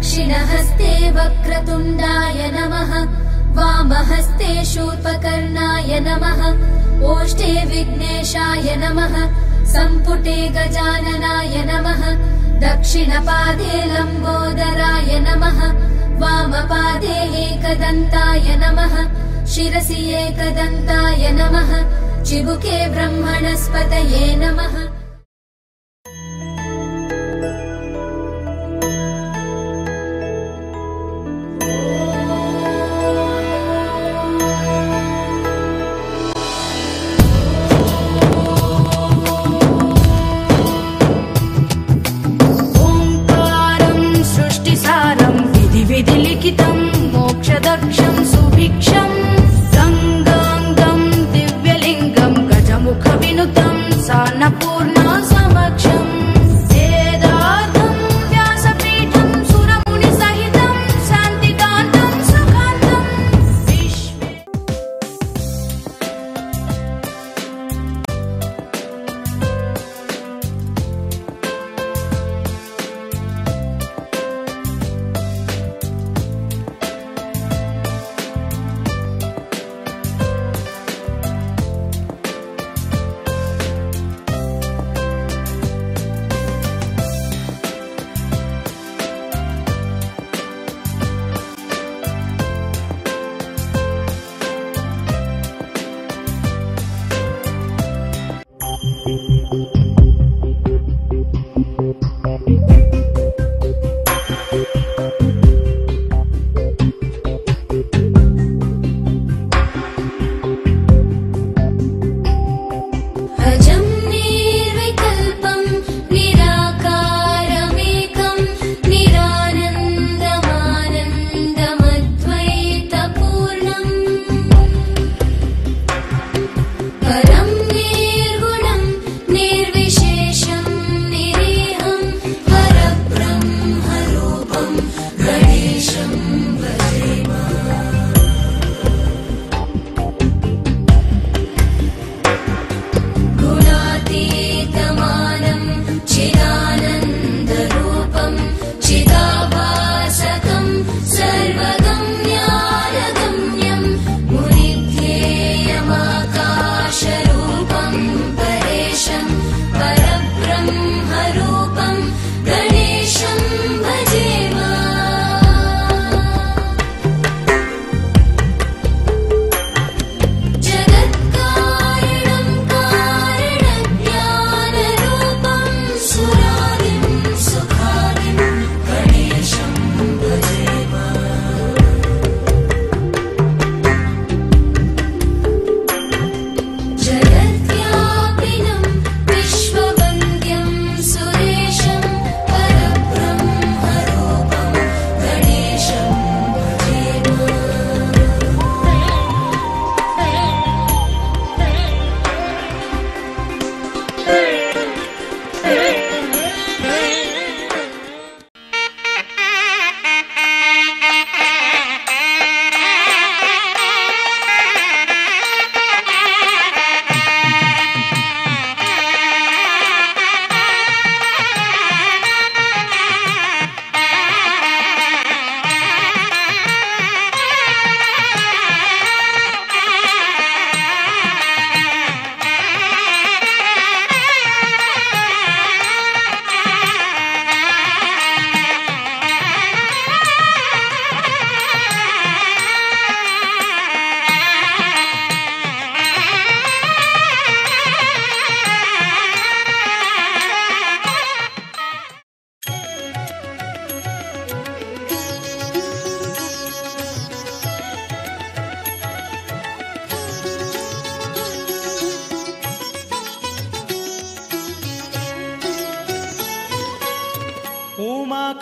दक्षिणहस्ते वक्रतुण्डाय नमः वामहस्ते शूर्पकर्णाय नमः ओष्ठे विघ्नेशाय नमः सम्पुटे गजाननाय नमः दक्षिणपादे लम्बोदराय नमः वामपादे एकदन्ताय नमः शिरसि एकदन्ताय नमः चिबुके ब्रह्मणस्पतये नमः। मोक्षदक्षं सुभिक्षं गङ्गाङ्गं दिव्यलिङ्गं गजमुखविनुतं सान्नपूर्णा समक्षम् वेदार्थं व्यासपीठं सुरमुनिसहितं शान्तिकान्तं सुखान्तं विश्वे।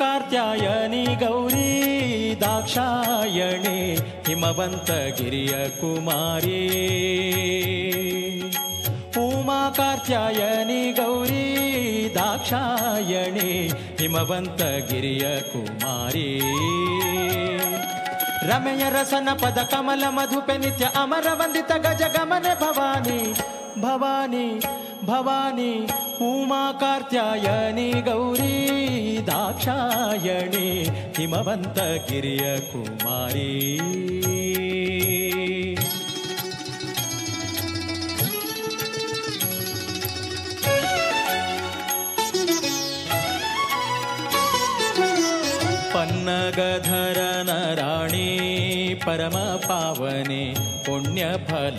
कात्यायनी गौरी दाक्षायणी हिमवन्तगिरिय कुमारी उमा कात्यायनी गौरी दाक्षायणी हिमवन्तगिरिय कुमारी रमय रसन पद कमल मधुपे नित्य अमर वंदित गज गमन भवानी भवानी भवानी उमा कात्यायनी गौरी दाक्षायणी हिमवन्तगिरिय कुमारी पन्नगधरनराणी परम पावने पुण्यफलप्रदायिनी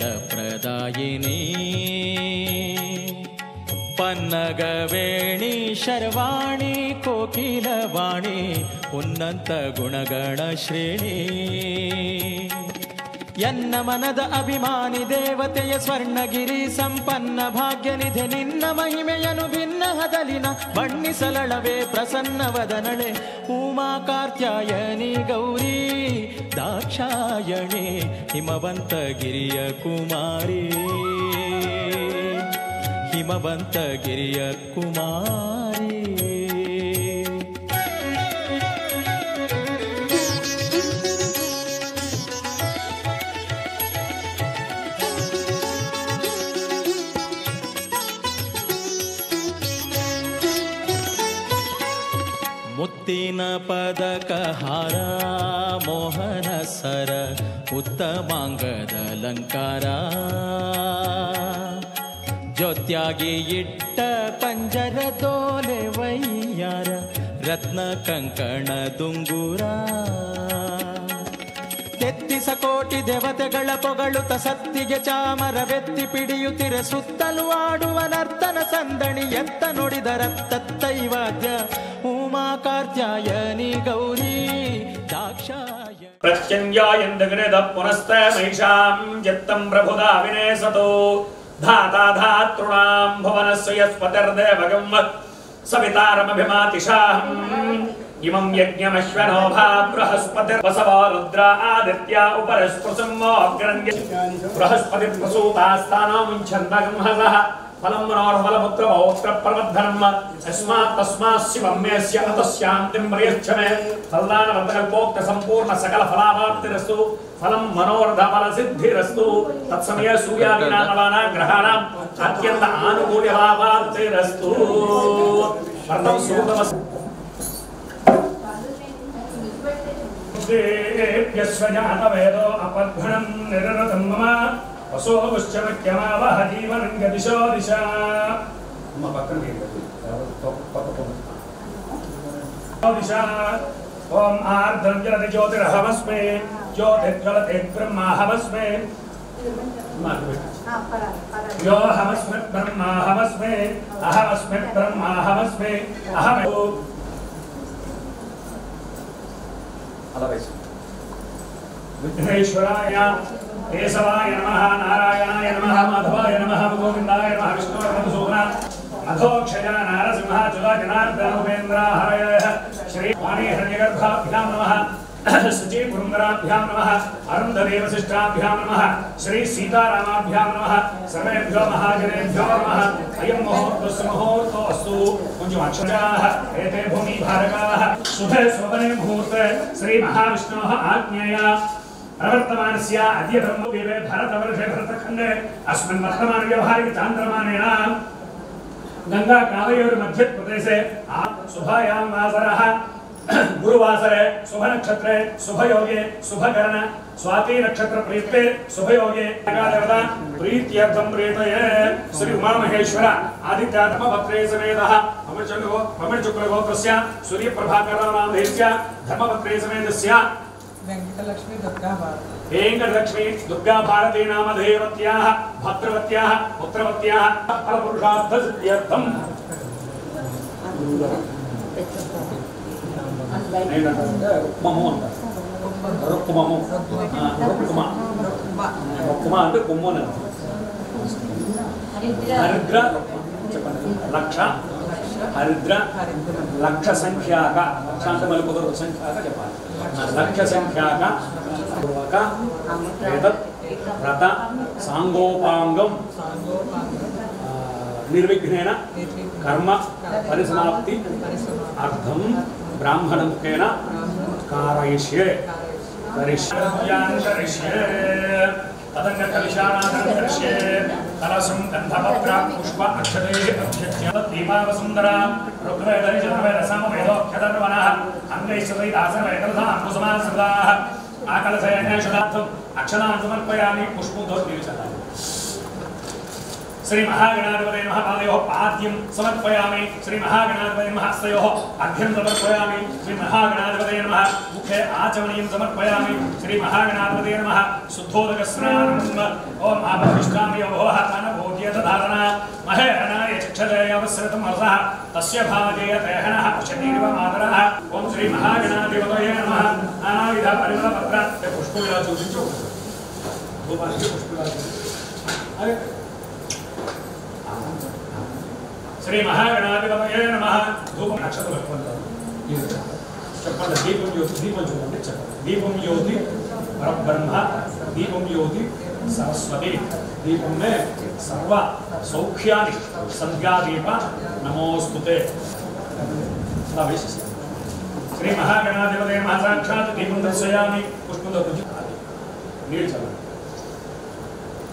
पन्नगवेणी शर्वाणी कोकिलवाणी उन्नत गुणगणश्रेणी यन्न मनद अभिमानि देवतेय स्वर्णगिरि संपन्न भाग्यनिधि निन्न महिमेयनु भिन्न हदलिन बण्ಣಿಸಲಳವೆ प्रसन्न वदनळे उमा कात्यायनी गौरी दाक्षायणी हिमवन्तगिरिय कुमारी हिमवन्तगिरिय कुमारी मुत्तिन पदकहार मोहन सर उत्तमांगदलंकार ज्योत्यागी इट्ट पंजर दोले वैयार रत्न कंकण दुंगूरा तेत्तिस कोटि देवತೆಗಳ ಪೊಗಳುತ ಸತ್ತಿಗೆ ಚಾಮರವೆತ್ತಿ ಪಿಡಿಯುತ್ತಿರ ಸುತ್ತಲೂ ಆಡುವ ನರ್ತನ ಸಂದಣಿ ಎತ್ತ ನುಡಿದರತ್ತೈವಾದ್ಯ उमा कात्यायनी गौरी दाक्षायणी प्रत्यङ्गायन्दग्नेद पुनस्ते महिषां यत्तं प्रभुदा विनेसतो धाता धातॄणां भुवनस्य यस्पतिर्देवगं सवितारमभिमातिशाहम् इमं यज्ञमश्वनो भा बृहस्पतिर्वसवो रुद्रा आदित्या उपरस्पृशम्मोऽग्रन्य बृहस्पतिप्रसूतास्तानं छन्दगंहसः फलं मनोर्फलपुत्र पौत्र प्रवर्धनम् अस्मात् तस्मात् शिवं मेऽस्य अतस्यान्तिं प्रयच्छ मे फलदानवन्तकल्पोक्त सम्पूर्ण सकल फलावाप्तिरस्तु फलं मनोरथफलसिद्धिरस्तु तत्समये सूर्यादीनां नवानां ग्रहाणाम् अत्यन्त आनुकूल्यफलावाप्तिरस्तु वर्णं सूतमस्तु यस्वजातवेदो अपध्वनं निररतं मम वसो पुष्यमक्यमावह जीवनं गदिशो दिशा दिशा ओम आर्द्रं जलति ज्योतिरहमस्मे ज्योतिर्ज्वलते ब्रह्माहमस्मे यो हमस्मे ब्रह्माहमस्मे अहमस्मे ब्रह्माहमस्मे अहम विघ्नेश्वराय केशवाय नमः नारायणाय नमः माधवाय नमः गोविन्दाय नमः विष्णुवे मधुसूदनाय अधोक्षय नारसिंह चुला जनार्दन उपेन्द्राहरय श्री वाणी हिरण्यगर्भाभ्यां नमः शुचि पुरन्दराभ्यां नमः अरुन्धती वसिष्ठाभ्यां नमः श्री सीतारामाभ्यां नमः सर्वेभ्यो महाजनेभ्यो नमः अयं मुहूर्तस्य मुहूर्तोऽस्तु कुञ्जमाक्षराः एते भूमिभारकाः शुभे स्वपने मुहूर्ते श्री महाविष्णोः आज्ञया प्रवर्तमानस्य अद्य ब्रह्मदेवे भरतवर्षे भरतखण्डे अस्मिन् वर्तमान व्यवहारिक चान्द्रमानेन गंगा कावयोर् मध्य प्रदेशे शुभायां वासरः गुरुवासरे शुभ नक्षत्रे शुभ योगे शुभकरण स्वाति नक्षत्र प्रीते शुभ योगे देवता प्रीत्यर्थं प्रीतये श्री उमा महेश्वर आदित्य धर्मपत्रे समेतः अमरचंद्र गोत्रस्य सूर्य प्रभाकर नामधेयस्य धर्मपत्रे समेतस्य वेंकटलक्ष्मी दुर्गा भारती नामधेयवत्याः भद्रवत्याः पुत्रवत्याः फलपुरुषार्थ सिद्ध्यर्थम् हरिद्र लक्ष संख्याक लक्ष संख्याक व्रत सांगोपांगम निर्विघ्नेन कर्म परिसमाप्ति अर्थम ब्राह्मण मुखेन कारयिष्ये करिष्ये तदंग कलिशानादं दृश्ये कलशं गंधपत्र पुष्प अक्षते अभ्यच्य दीपावसुंदरा ऋग्वेदरिजनवेदसामवेदोऽक्षतर्वणः अङ्गैश्चतैदासनवेदलसाम्बुसमासृताः आकलशयने शुदार्थम् अक्षतान् समर्पयामि पुष्पोदोद्दीपचताः श्री महागणाधिपतये नमः पादयोः पाद्यं समर्पयामि श्री महागणाधिपतये नमः हस्तयोः अर्घ्यं समर्पयामि श्री महागणाधिपतये नमः मुखे आचमनीयं समर्पयामि श्री महागणाधिपतये नमः शुद्धोदकस्नानम् ओम आभविष्टामि भवः तानभोज्य दधारणा महेरणाय चक्षदेयवस्रतं हरसः तस्य भाजेयतेहनः पश्यतीरिव मातरः ओम श्री महागणाधिपतये नमः नानाविध परिमलपत्र पुष्पविलासं చూపించు భూపానికి పుష్పవిలాసం అరే श्री महागणाधिपतये नमः धूपं नक्षत्र చెప్పండి దీపం జ్యోతి దీపం చూడండి చెప్పండి దీపం జ్యోతి పరబ్రహ్మ దీపం జ్యోతి సరస్వతి దీపం మే సర్వ సౌఖ్యాని సంధ్యా దీప నమోస్తుతే శ్రీ మహాగణాధిపతये నమః సాక్షాత్ దీపం దర్శయామి పుష్పం దర్శయామి నీళ్ళు చల్లండి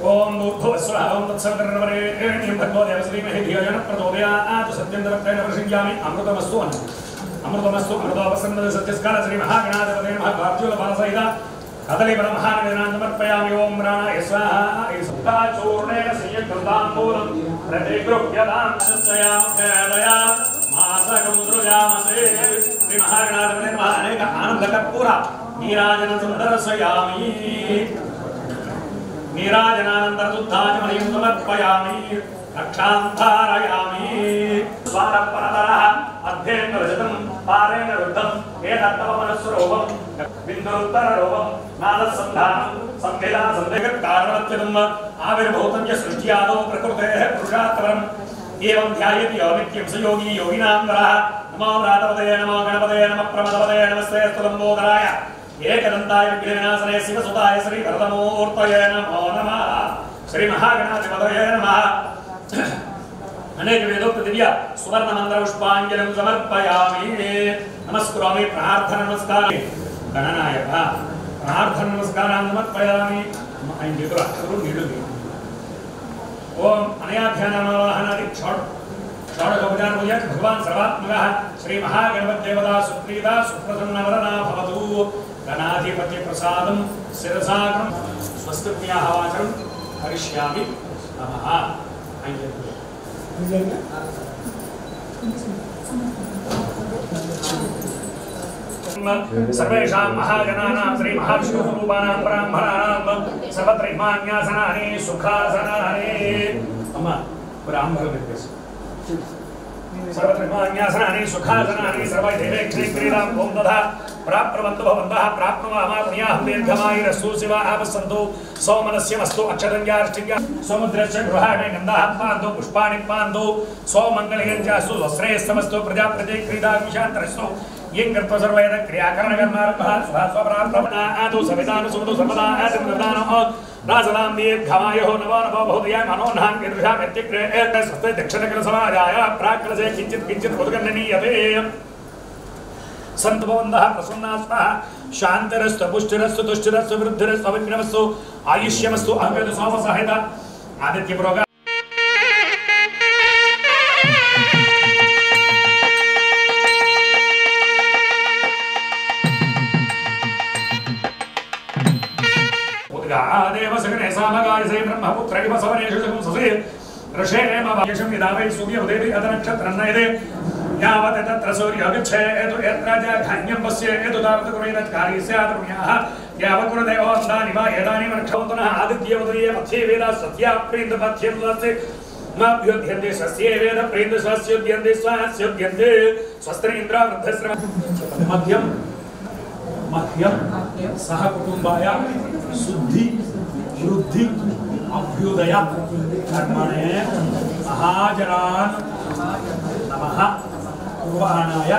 ओम भूर्भुवस्वः ओम तत्सवितुर्वरेण्यं भर्गो देवस्य धीमहि धियो यो नः प्रचोदयात् सत्यं दर्पणेन वर्षयामि अमृतमस्तु अमृतमस्तु अमृतोपसन्नः सत्यस्कार श्री महागणाधिपतये नमः गार्ज्योलपालसहित कदलीफलमहानिवेदनां समर्पयामि ओम प्राणाय स्वाहा सुक्ताचूर्णेन संयुक्ताम्बूलं प्रतिगृह्यतां तस्यामया मासकं सृजामसे श्री महागणाधिपतये नमः अनेक आनन्दकर्पूर नीराजनं सुन्दरसयामि नीराजनानन्दरदुद्धाचमनीं समर्पयामि रक्षां धारयामि स्वारपरतरः अध्येन्द्रजतं पारेण रुद्धं एतत्तवमनस्वरूपं बिन्दुरुत्तररूपं नादसन्धानं संविदा सन्देहकारणत्वम् आविर्भूतं च सृष्ट्यादौ प्रकृतेः पुरुषात्परम् एवं ध्यायति यो नित्यं स योगी योगिनां वरः नमो व्रातपतये नमो गणपतये नमः प्रमदपतये नमस्ते स्तुलम्बोदराय एकदंताय विघ्नविनाशने शिवसुताय श्री वरदमूर्तये नमो नमः श्री महागणाधिपतये नमः अनेक वेदोक्त दिव्य सुवर्ण मंत्र पुष्पांजलिं समर्पयामि नमस्करोमि प्रार्थना नमस्कार गणनायक प्रार्थना नमस्कारान् समर्पयामि ఆయన చేతులు అక్షరులు నీళ్లు ओम अनया ध्यानावाहनादि षोडशोपचार पूजा भगवान् सर्वात्मकः श्री महागणपति देवता सुप्रीता सुप्रसन्नवरदा भवतु गणाधिपति प्रसादं शिरसाग्रं स्वस्तिभ्यः वाचनं करिष्यामि नमः सर्वेषां महागणानां श्री महाविष्णुस्वरूपाणां ब्राह्मणानां सर्वत्र इमान्यासनानि सुखासनानि अम्मा ब्राह्मण सर्वत्र इमान्यासनानि सुखासनानि सर्वदेवेक्षणे क्रीडां ओं तथा प्राप्नुवन्तु भवन्तः प्राप्नुवामा पुण्याहं दीर्घमायुरस्तु शिवा आपस्सन्तु सौमनस्यमस्तु अक्षरञ्जार्ष्टिज्ञा समुद्रस्य गृहाणे गन्धाः पान्तु पुष्पाणि पान्तु सौमङ्गलयञ्चास्तु स्वश्रेयस्तमस्तु प्रजाप्रति क्रीडा विशान्तरस्तु यं कर्तव्य सर्वैर क्रियाकरणकर्मारम्भः स्वप्राप्तमनातु सवितानुसुमतु सर्वदा आदिमृदानः राजदां दीर्घमायुः नवो नवो बहुदया मनोन्हां कीदृशा व्यक्तिक्रिये स्वस्ते दक्षिणकलसमाजाय प्राक्कलसे किञ्चित् उद्गण्डनीयते सन्तु भवन्तः प्रसन्नाः शान्तिरस्तु पुष्टिरस्तु तुष्टिरस्तु वृद्धिरस्तु अविघ्नमस्तु आयुष्यमस्तु अहमेतु सोमसहित आदित्यपुरोग देव सगने सामगाय से ब्रह्मपुत्र इव सवनेषु ससे ऋषेम वायशं यदा वै सूर्योदेवी अदनक्षत्रन्नयते यावत् तत्र सूर्यो गच्छेत् यत्र जघन्यं पश्येत् तावत् कुर्वैरत्कारी स्यात् पुण्याः यावत् कुरुदेवोन्दानि वा एतानि वृक्षोन्तनः आदित्यवदये मध्ये वेदाः सत्या प्रीन्दपथ्यं स्वस्ति माभ्युध्यन्ते स्वस्ये वेद प्रीन्द स्वस्योद्यन्ते स्वस्योद्यन्ते स्वस्त्रीन्द्र वृद्धश्रम मध्यम मह्यम सह कुटुंबाय शुद्धि वृद्धि अभ्युदय कर्मणे महाजनान् नमः पूर्वाणाय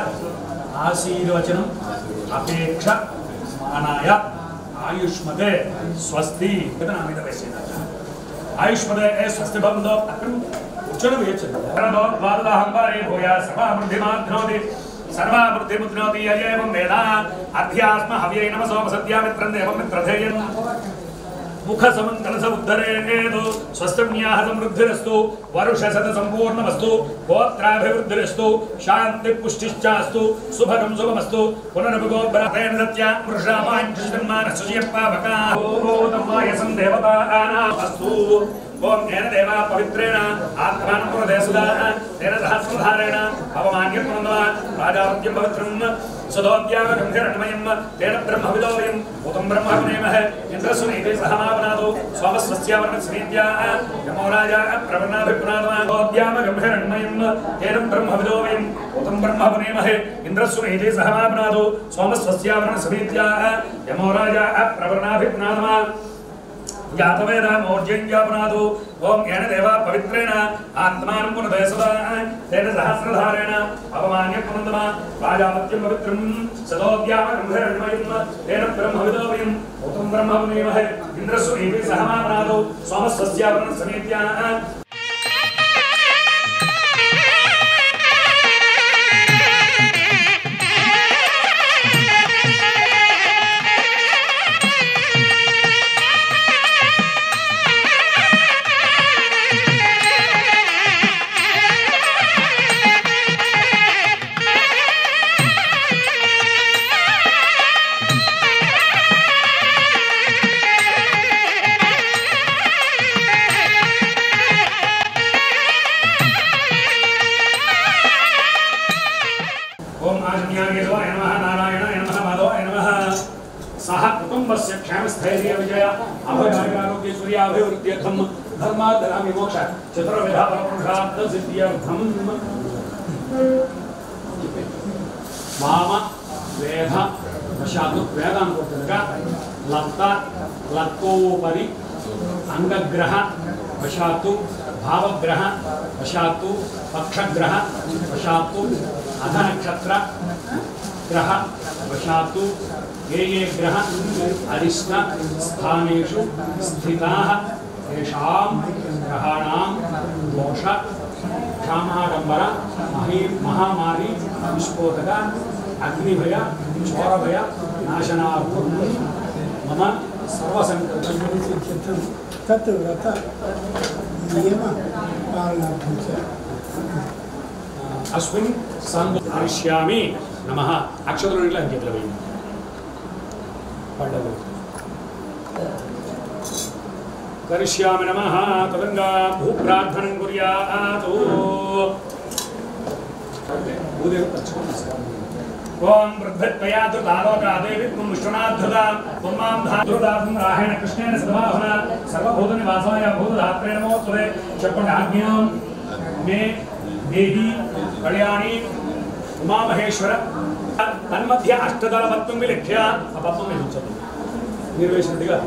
आशीर्वचनम् अपेक्ष मानाय आयुष्मते स्वस्ति आयुष्मते स्वस्ति भवन्तो उच्चन वेचन वादहंबारे भूया सर्वामृद्धिमाध्नोति सर्वामृद्धिमुद्नोति एवं वेदा अध्यात्म हव्यै नमसोपसत्या मित्रं देवं मित्रधेयं ముఖ సమంగళ ఉద్ధరేణేదు స్వస్థమ్యాహ సమృద్ధిరస్తు వరుషశత సంపూర్ణమస్తు గోత్రాభివృద్ధిరస్తు శాంతి పుష్టిశ్చాస్తు శుభగం శుభమస్తు పునరభిగోబ్రతేన సత్య వృషామాంచుషన్మానసుయపావకా ఓదమాయసం దేవతానామస్తు ఓం ఏన దేవా పవిత్రేణ ఆత్మానం పురదేశదా తేన సహస్రధారేణ అవమాన్యం పునః రాజావత్యం పవిత్రం సదోద్యాగంధరణమయం తేన బ్రహ్మవిదోయం ఉతం బ్రహ్మవినేమహే ఇంద్రసునైతే సహమావనాదో సోమస్వస్యావరణస్మీత్యా యమోరాజా ప్రవణాభిప్రాదోద్యామగంధరణమయం తేన బ్రహ్మవిదోయం ఉతం బ్రహ్మవినేమహే ఇంద్రసునైతే సహమావనాదో సోమస్వస్యావరణస్మీత్యా యమోరాజా ప్రవణాభిప్రాదమా జాతవేదా మౌర్జంజాపనాదు ఓం ఏన దేవా పవిత్రేణ ఆత్మానం పునః తేన సహస్రధారేణ అవమాన్య పునందమ రాజాపత్యం పవిత్రం సదోద్యామగంధరణమయం తేన బ్రహ్మవిదోయం ఉతం బ్రహ్మవినేమహే ఇంద్రసునైతే సహమావనాదో సోమస్వస్యావరణస్మీత్యా सह कुटुंबस्य क्षेमस्थैर्य विजय अभयारोग्य सूर्याभिवृद्ध्यर्थम धर्माधर्म मोक्ष चतुर्विधा पुरुषार्थ सिद्ध्यर्थम वाम वेद वशातु वेदांतोक्तगा लत्त लत्तोपरि अंगग्रह वशातु भावग्रह वशातु पक्षग्रह वशातु अधनक्षत्र ग्रह वशातु ये ग्रह अरिष्ट स्थानेषु स्थिताः तेषां ग्रहाणां दोष क्षामाडम्बर महामारी विस्फोटक अग्निभय चोरभय नाशनार्थं मम सर्वसंकल्पं तत् व्रत नियम पालनार्थं च अस्मिन् संगरिष्यामि नमः अक्षतुल्यं अंकितवयम् करिष्यामि नमः तदंगा भूप्रार्थनं कुर्यातु ओम वृद्धत्वयातु तालोकादेवी त्वं विष्णुनाद्धृता त्वं मां धाधृतां राहेण कृष्णेन सद्भावना सर्वभूतनिवासाय भूतधात्रे नमोस्तुते चक्रुणाज्ञां मे देहि कल्याणी उमामहेश्वर तन्मध्ये अष्टदलपत्वं विलिख्य अपत्वं विलिख्यतु निर्वेशनदिगा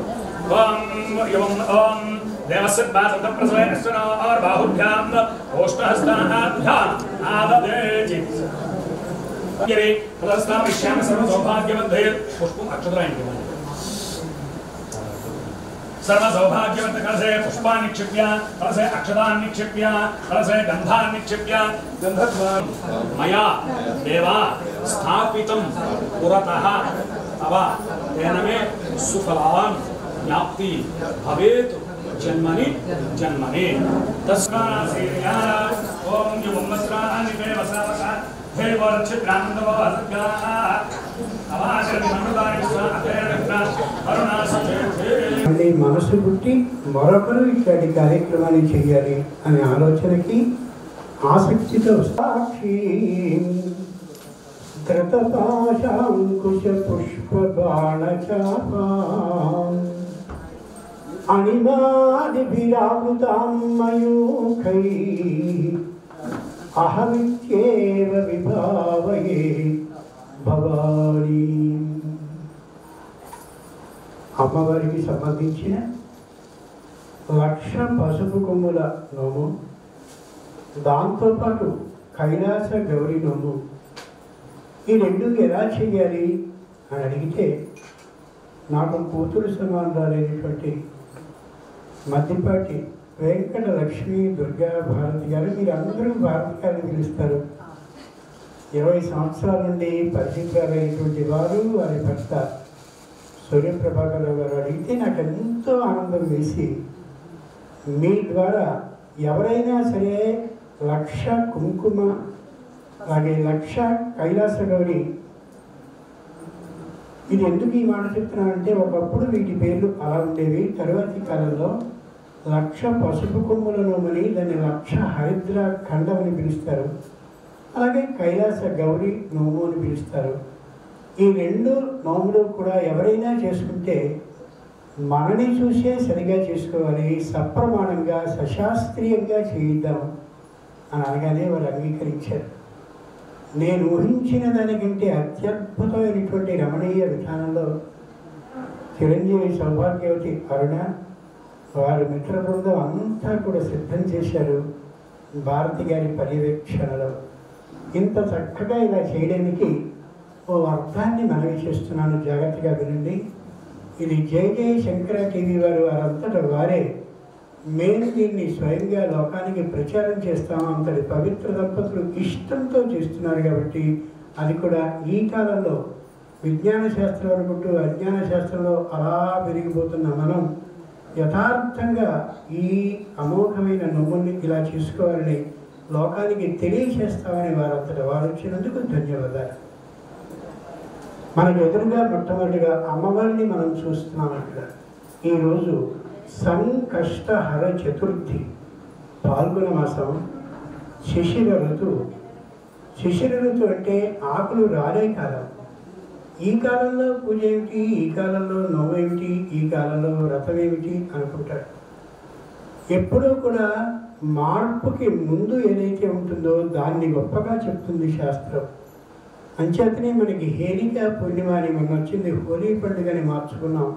ओम एवं ओम देवसद्भासन्तप्रसवे अश्वनो और बाहुभ्याम् ओष्ठहस्ताभ्याम् आददेति यरे तदस्तां विश्यामि सर्वसौभाग्यवन्धे पुष्पम् अक्षतरायन्ति सर्वसौभाग्यवन्त कलशे पुष्पान् निक्षिप्य कलशे अक्षतान् निक्षिप्य कलशे गन्धान् निक्षिप्य गन्धद्वारं मया देवा स्थापितं पुरतः तव तेन मे सुफलान् व्याप्ति भवेत् जन्मनि जन्मने तस्मासेया ओम युवमस्रानि देवसावसा हे वर्षित्रानन्दवासका अवाशरि मनुदानि स्वातेरक्ता करुणासुते మళ్ళీ మనసు పుట్టి మరొకరు ఇట్లాంటి కార్యక్రమాన్ని చేయాలి అనే ఆలోచనకి ఆసక్తితో సాక్షి ధృతపాశాంకుశ పుష్ప బాణచాపాం అణిమాదిభిరావృతాం మయూఖై అహమిత్యేవ విభావయే భవాని. అమ్మవారికి సంబంధించిన 1,00,000 పసుపు కొమ్ముల నోము, దాంతోపాటు కైలాస గౌరీ నోము, ఈ రెండు ఎలా చేయాలి అని అడిగితే నాకు కూతురు సమానురాలైనటువంటి మద్దిపాటి వెంకట లక్ష్మీ దుర్గా భారతి గారు, మీరు అందరూ భారతి గారిని పిలుస్తారు, 20 సంవత్సరాల నుండి పరిచితులైనటువంటి వారు, వారి భర్త సూర్యప్రభాకర్ గారు అడిగితే నాకు ఎంతో ఆనందం వేసి, మీ ద్వారా ఎవరైనా సరే 1,00,000 కుంకుమ అలాగే 1,00,000 కైలాస గౌరి, ఇది ఎందుకు ఈ మాట చెప్తున్నానంటే ఒకప్పుడు వీటి పేర్లు అలా ఉండేవి. తరువాతి కాలంలో 1,00,000 పసుపు కొమ్ముల నోమని, దాన్ని 1,00,000 హరిద్ర ఖండం అని పిలుస్తారు. అలాగే కైలాస గౌరి నోము అని పిలుస్తారు. ఈ 2 నోములు కూడా ఎవరైనా చేసుకుంటే మనని చూసే సరిగా చేసుకోవాలి, సప్రమాణంగా సశాస్త్రీయంగా చేయిద్దాం అని అనగానే వారు అంగీకరించారు. నేను ఊహించిన దానికంటే అత్యద్భుతమైనటువంటి రమణీయ విధానంలో చిరంజీవి సౌభాగ్యవతి అరుణ వారి మిత్ర బృందం అంతా కూడా సిద్ధం చేశారు. భారతి గారి పర్యవేక్షణలో ఇంత చక్కగా ఇలా చేయడానికి ఓ అర్థాన్ని మనవి చేస్తున్నాను, జాగ్రత్తగా వినండి. ఇది జై జై శంకర టీవీ వారంతటా వారే మేము దీన్ని స్వయంగా లోకానికి ప్రచారం చేస్తాము. అంతటి పవిత్ర దంపతులు ఇష్టంతో చేస్తున్నారు కాబట్టి, అది కూడా ఈ కాలంలో విజ్ఞాన శాస్త్రం అనుకుంటూ అజ్ఞాన శాస్త్రంలో అలా పెరిగిపోతున్న మనం యథార్థంగా ఈ అమోఘమైన నవ్వుల్ని ఇలా చేసుకోవాలని లోకానికి తెలియచేస్తామని వారంతటా వారు వచ్చినందుకు ధన్యవాదాలు. మనకు ఎదురుగా మొట్టమొదటిగా అమ్మవారిని మనం చూస్తున్నాం. అక్కడ ఈరోజు సంకష్టహర చతుర్థి, పాల్గొన మాసం, శిశిర ఋతువు. శిశిర ఋతువు అంటే ఆకులు రాలే కాలం. ఈ కాలంలో పూజ ఏమిటి, ఈ కాలంలో నోవేమిటి, ఈ కాలంలో వ్రతం ఏమిటి అనుకుంటారు. ఎప్పుడూ కూడా మార్పుకి ముందు ఏదైతే ఉంటుందో దాన్ని గొప్పగా చెప్తుంది శాస్త్రం. అంచేతనే మనకి హేళిక పూర్ణిమ అని మొన్న వచ్చింది, హోలీ పండుగని మార్చుకున్నాం.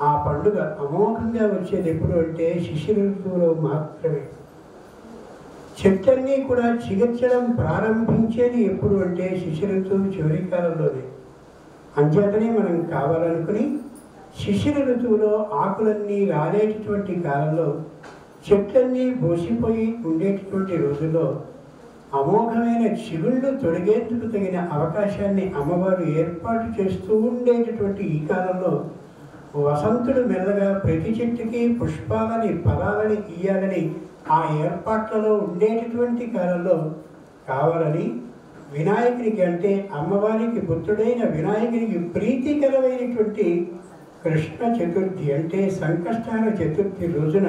ఆ పండుగ అమోఘంగా వచ్చేది ఎప్పుడు అంటే శిశిర ఋతువులో మాత్రమే. చెట్లన్నీ కూడా చిగుర్చడం ప్రారంభించేది ఎప్పుడు అంటే శిశిర ఋతువు చివరి కాలంలోనే. అంచేతనే మనం కావాలనుకుని శిశిర ఋతువులో ఆకులన్నీ రాలేటటువంటి కాలంలో, చెట్లన్నీ బోసిపోయి ఉండేటటువంటి రోజుల్లో అమోఘమైన చిగుళ్ళు తొడిగేందుకు తగిన అవకాశాన్ని అమ్మవారు ఏర్పాటు చేస్తూ ఉండేటటువంటి ఈ కాలంలో వసంతుడు మెల్లగా ప్రతి చెట్టుకి పుష్పాలని ఫలాలని ఇయ్యాలని ఆ ఏర్పాట్లలో ఉండేటటువంటి కాలంలో కావాలని వినాయకునికి అంటే అమ్మవారికి పుత్రుడైన వినాయకునికి ప్రీతికరమైనటువంటి కృష్ణ చతుర్థి అంటే సంకష్టహర చతుర్థి రోజున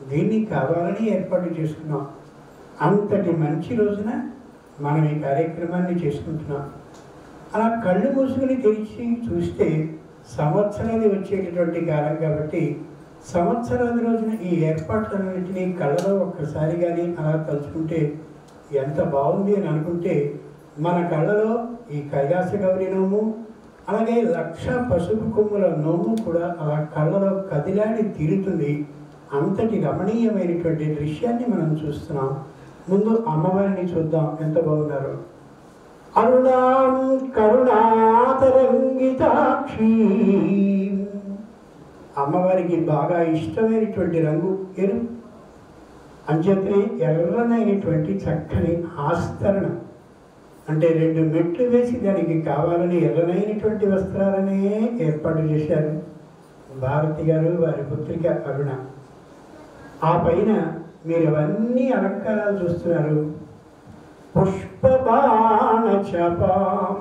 దీన్ని కావాలని ఏర్పాటు చేసుకున్నాం. అంతటి మంచి రోజున మనం ఈ కార్యక్రమాన్ని చేసుకుంటున్నాం. అలా కళ్ళు మూసుకుని తెరిచి చూస్తే సంవత్సరాలు వచ్చేటటువంటి కాలం కాబట్టి సంవత్సరాది రోజున ఈ ఏర్పాట్లన్నింటినీ కళ్ళలో ఒక్కసారి కానీ అలా తలుచుకుంటే ఎంత బాగుంది అని అనుకుంటే మన కళ్ళలో ఈ కైలాస గౌరి నోము అలాగే 1,00,000 పసుపు కొమ్ముల నోము కూడా అలా కళ్ళలో కదిలాడి తీరుతుంది. అంతటి రమణీయమైనటువంటి దృశ్యాన్ని మనం చూస్తున్నాం. ముందు అమ్మవారిని చూద్దాం, ఎంత బాగున్నారు. అరుణాం కరుణాతరంగితాక్షి, అమ్మవారికి బాగా ఇష్టమైనటువంటి రంగు ఎరుపు. అంచేతనే ఎర్రనైనటువంటి చక్కని ఆస్తరణం అంటే 2 మెట్లు వేసి దానికి కావాలని ఎర్రనైనటువంటి వస్త్రాలనే ఏర్పాటు చేశారు భారతి గారు, వారి పుత్రిక అరుణ. ఆ పైన మీరు అవన్నీ అలంకారాలు చూస్తున్నారు. పుష్పబాణ చపాం,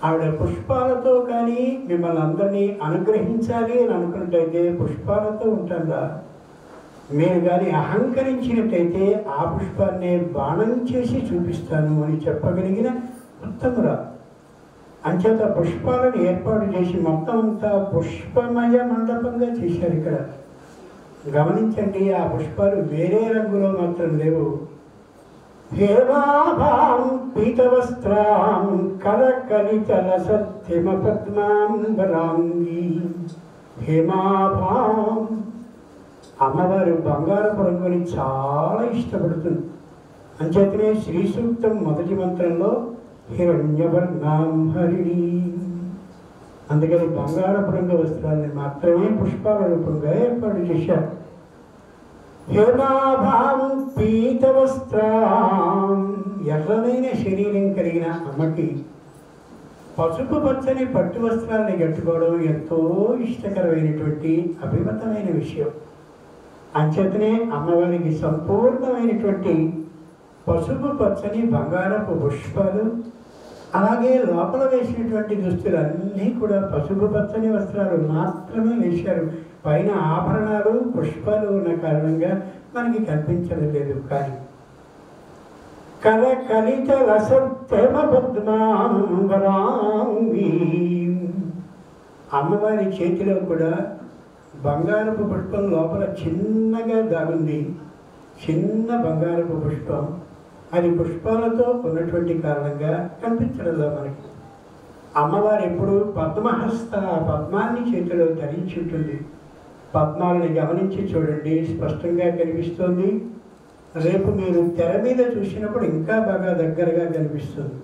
ఆవిడ పుష్పాలతో కానీ మిమ్మల్ని అందరినీ అనుగ్రహించాలి అని అనుకున్నట్టయితే పుష్పాలతో ఉంటారా. మీరు కానీ అహంకరించినట్టయితే ఆ పుష్పాన్ని బాణం చేసి చూపిస్తాను అని చెప్పగలిగిన ఉత్తమురా. అంచేత పుష్పాలను ఏర్పాటు చేసి మొత్తం అంతా పుష్పమయ మండపంగా చేశారు. ఇక్కడ గమనించండి, ఆ పుష్పాలు వేరే రంగులో మాత్రం లేవు. హేమాభాం పీతవస్త్రాం కరకలితల సత్యమ పద్మాంబరాంగి. హేమాభాం, అమ్మవారు బంగారపు రంగుని చాలా ఇష్టపడుతుంది. అంచేతనే శ్రీ సూక్తం మొదటి మంత్రంలో హిరణ్యవర్ణాం హరిణి, అందుకని బంగారపు రంగు వస్త్రాన్ని మాత్రమే పుష్పాల రూపంగా ఏర్పాటు చేశారు. హేమాభాం పీతవస్త్రాం, ఎర్రనైన శరీరం కలిగిన అమ్మకి పసుపు పచ్చని పట్టు వస్త్రాన్ని కట్టుకోవడం ఎంతో ఇష్టకరమైనటువంటి అభిమతమైన విషయం. అంచేతనే అమ్మవారికి సంపూర్ణమైనటువంటి పసుపు పచ్చని బంగారపు పుష్పాలు, అలాగే లోపల వేసినటువంటి దుస్తులన్నీ కూడా పసుపు పచ్చని వస్త్రాలు మాత్రమే వేశారు. పైన ఆభరణాలు పుష్పాలు ఉన్న కారణంగా మనకి కనిపించడం లేదు. కానీ కలకలిత రసప్రేమ పద్మాంబరాంగి, అమ్మవారి చేతిలో కూడా బంగారపు పుష్పం లోపల చిన్నగా దాగుంది. చిన్న బంగారపు పుష్పం, అది పుష్పాలతో ఉన్నటువంటి కారణంగా కనిపించడంలో మనకి. అమ్మవారు ఎప్పుడు పద్మహస్త, పద్మాన్ని చేతిలో ధరించి ఉంటుంది. పద్మాలని గమనించి చూడండి, స్పష్టంగా కనిపిస్తుంది. రేపు మీరు తెర మీద చూసినప్పుడు ఇంకా బాగా దగ్గరగా కనిపిస్తుంది.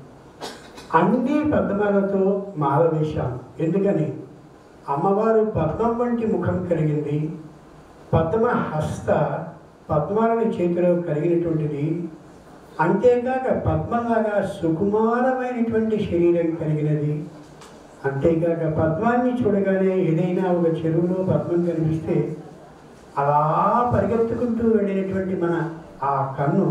అన్ని పద్మాలతో మాల వేశాం. ఎందుకని? అమ్మవారు పద్మం వంటి ముఖం కలిగింది, పద్మహస్త, పద్మాలని చేతిలో కలిగినటువంటిది. అంతేకాక పద్మంలాగా సుకుమారమైనటువంటి శరీరం కలిగినది. అంతేకాక పద్మాన్ని చూడగానే ఏదైనా ఒక చెరువులో పద్మం కనిపిస్తే అలా పరిగెత్తుకుంటూ వెళ్ళినటువంటి మన ఆ కన్ను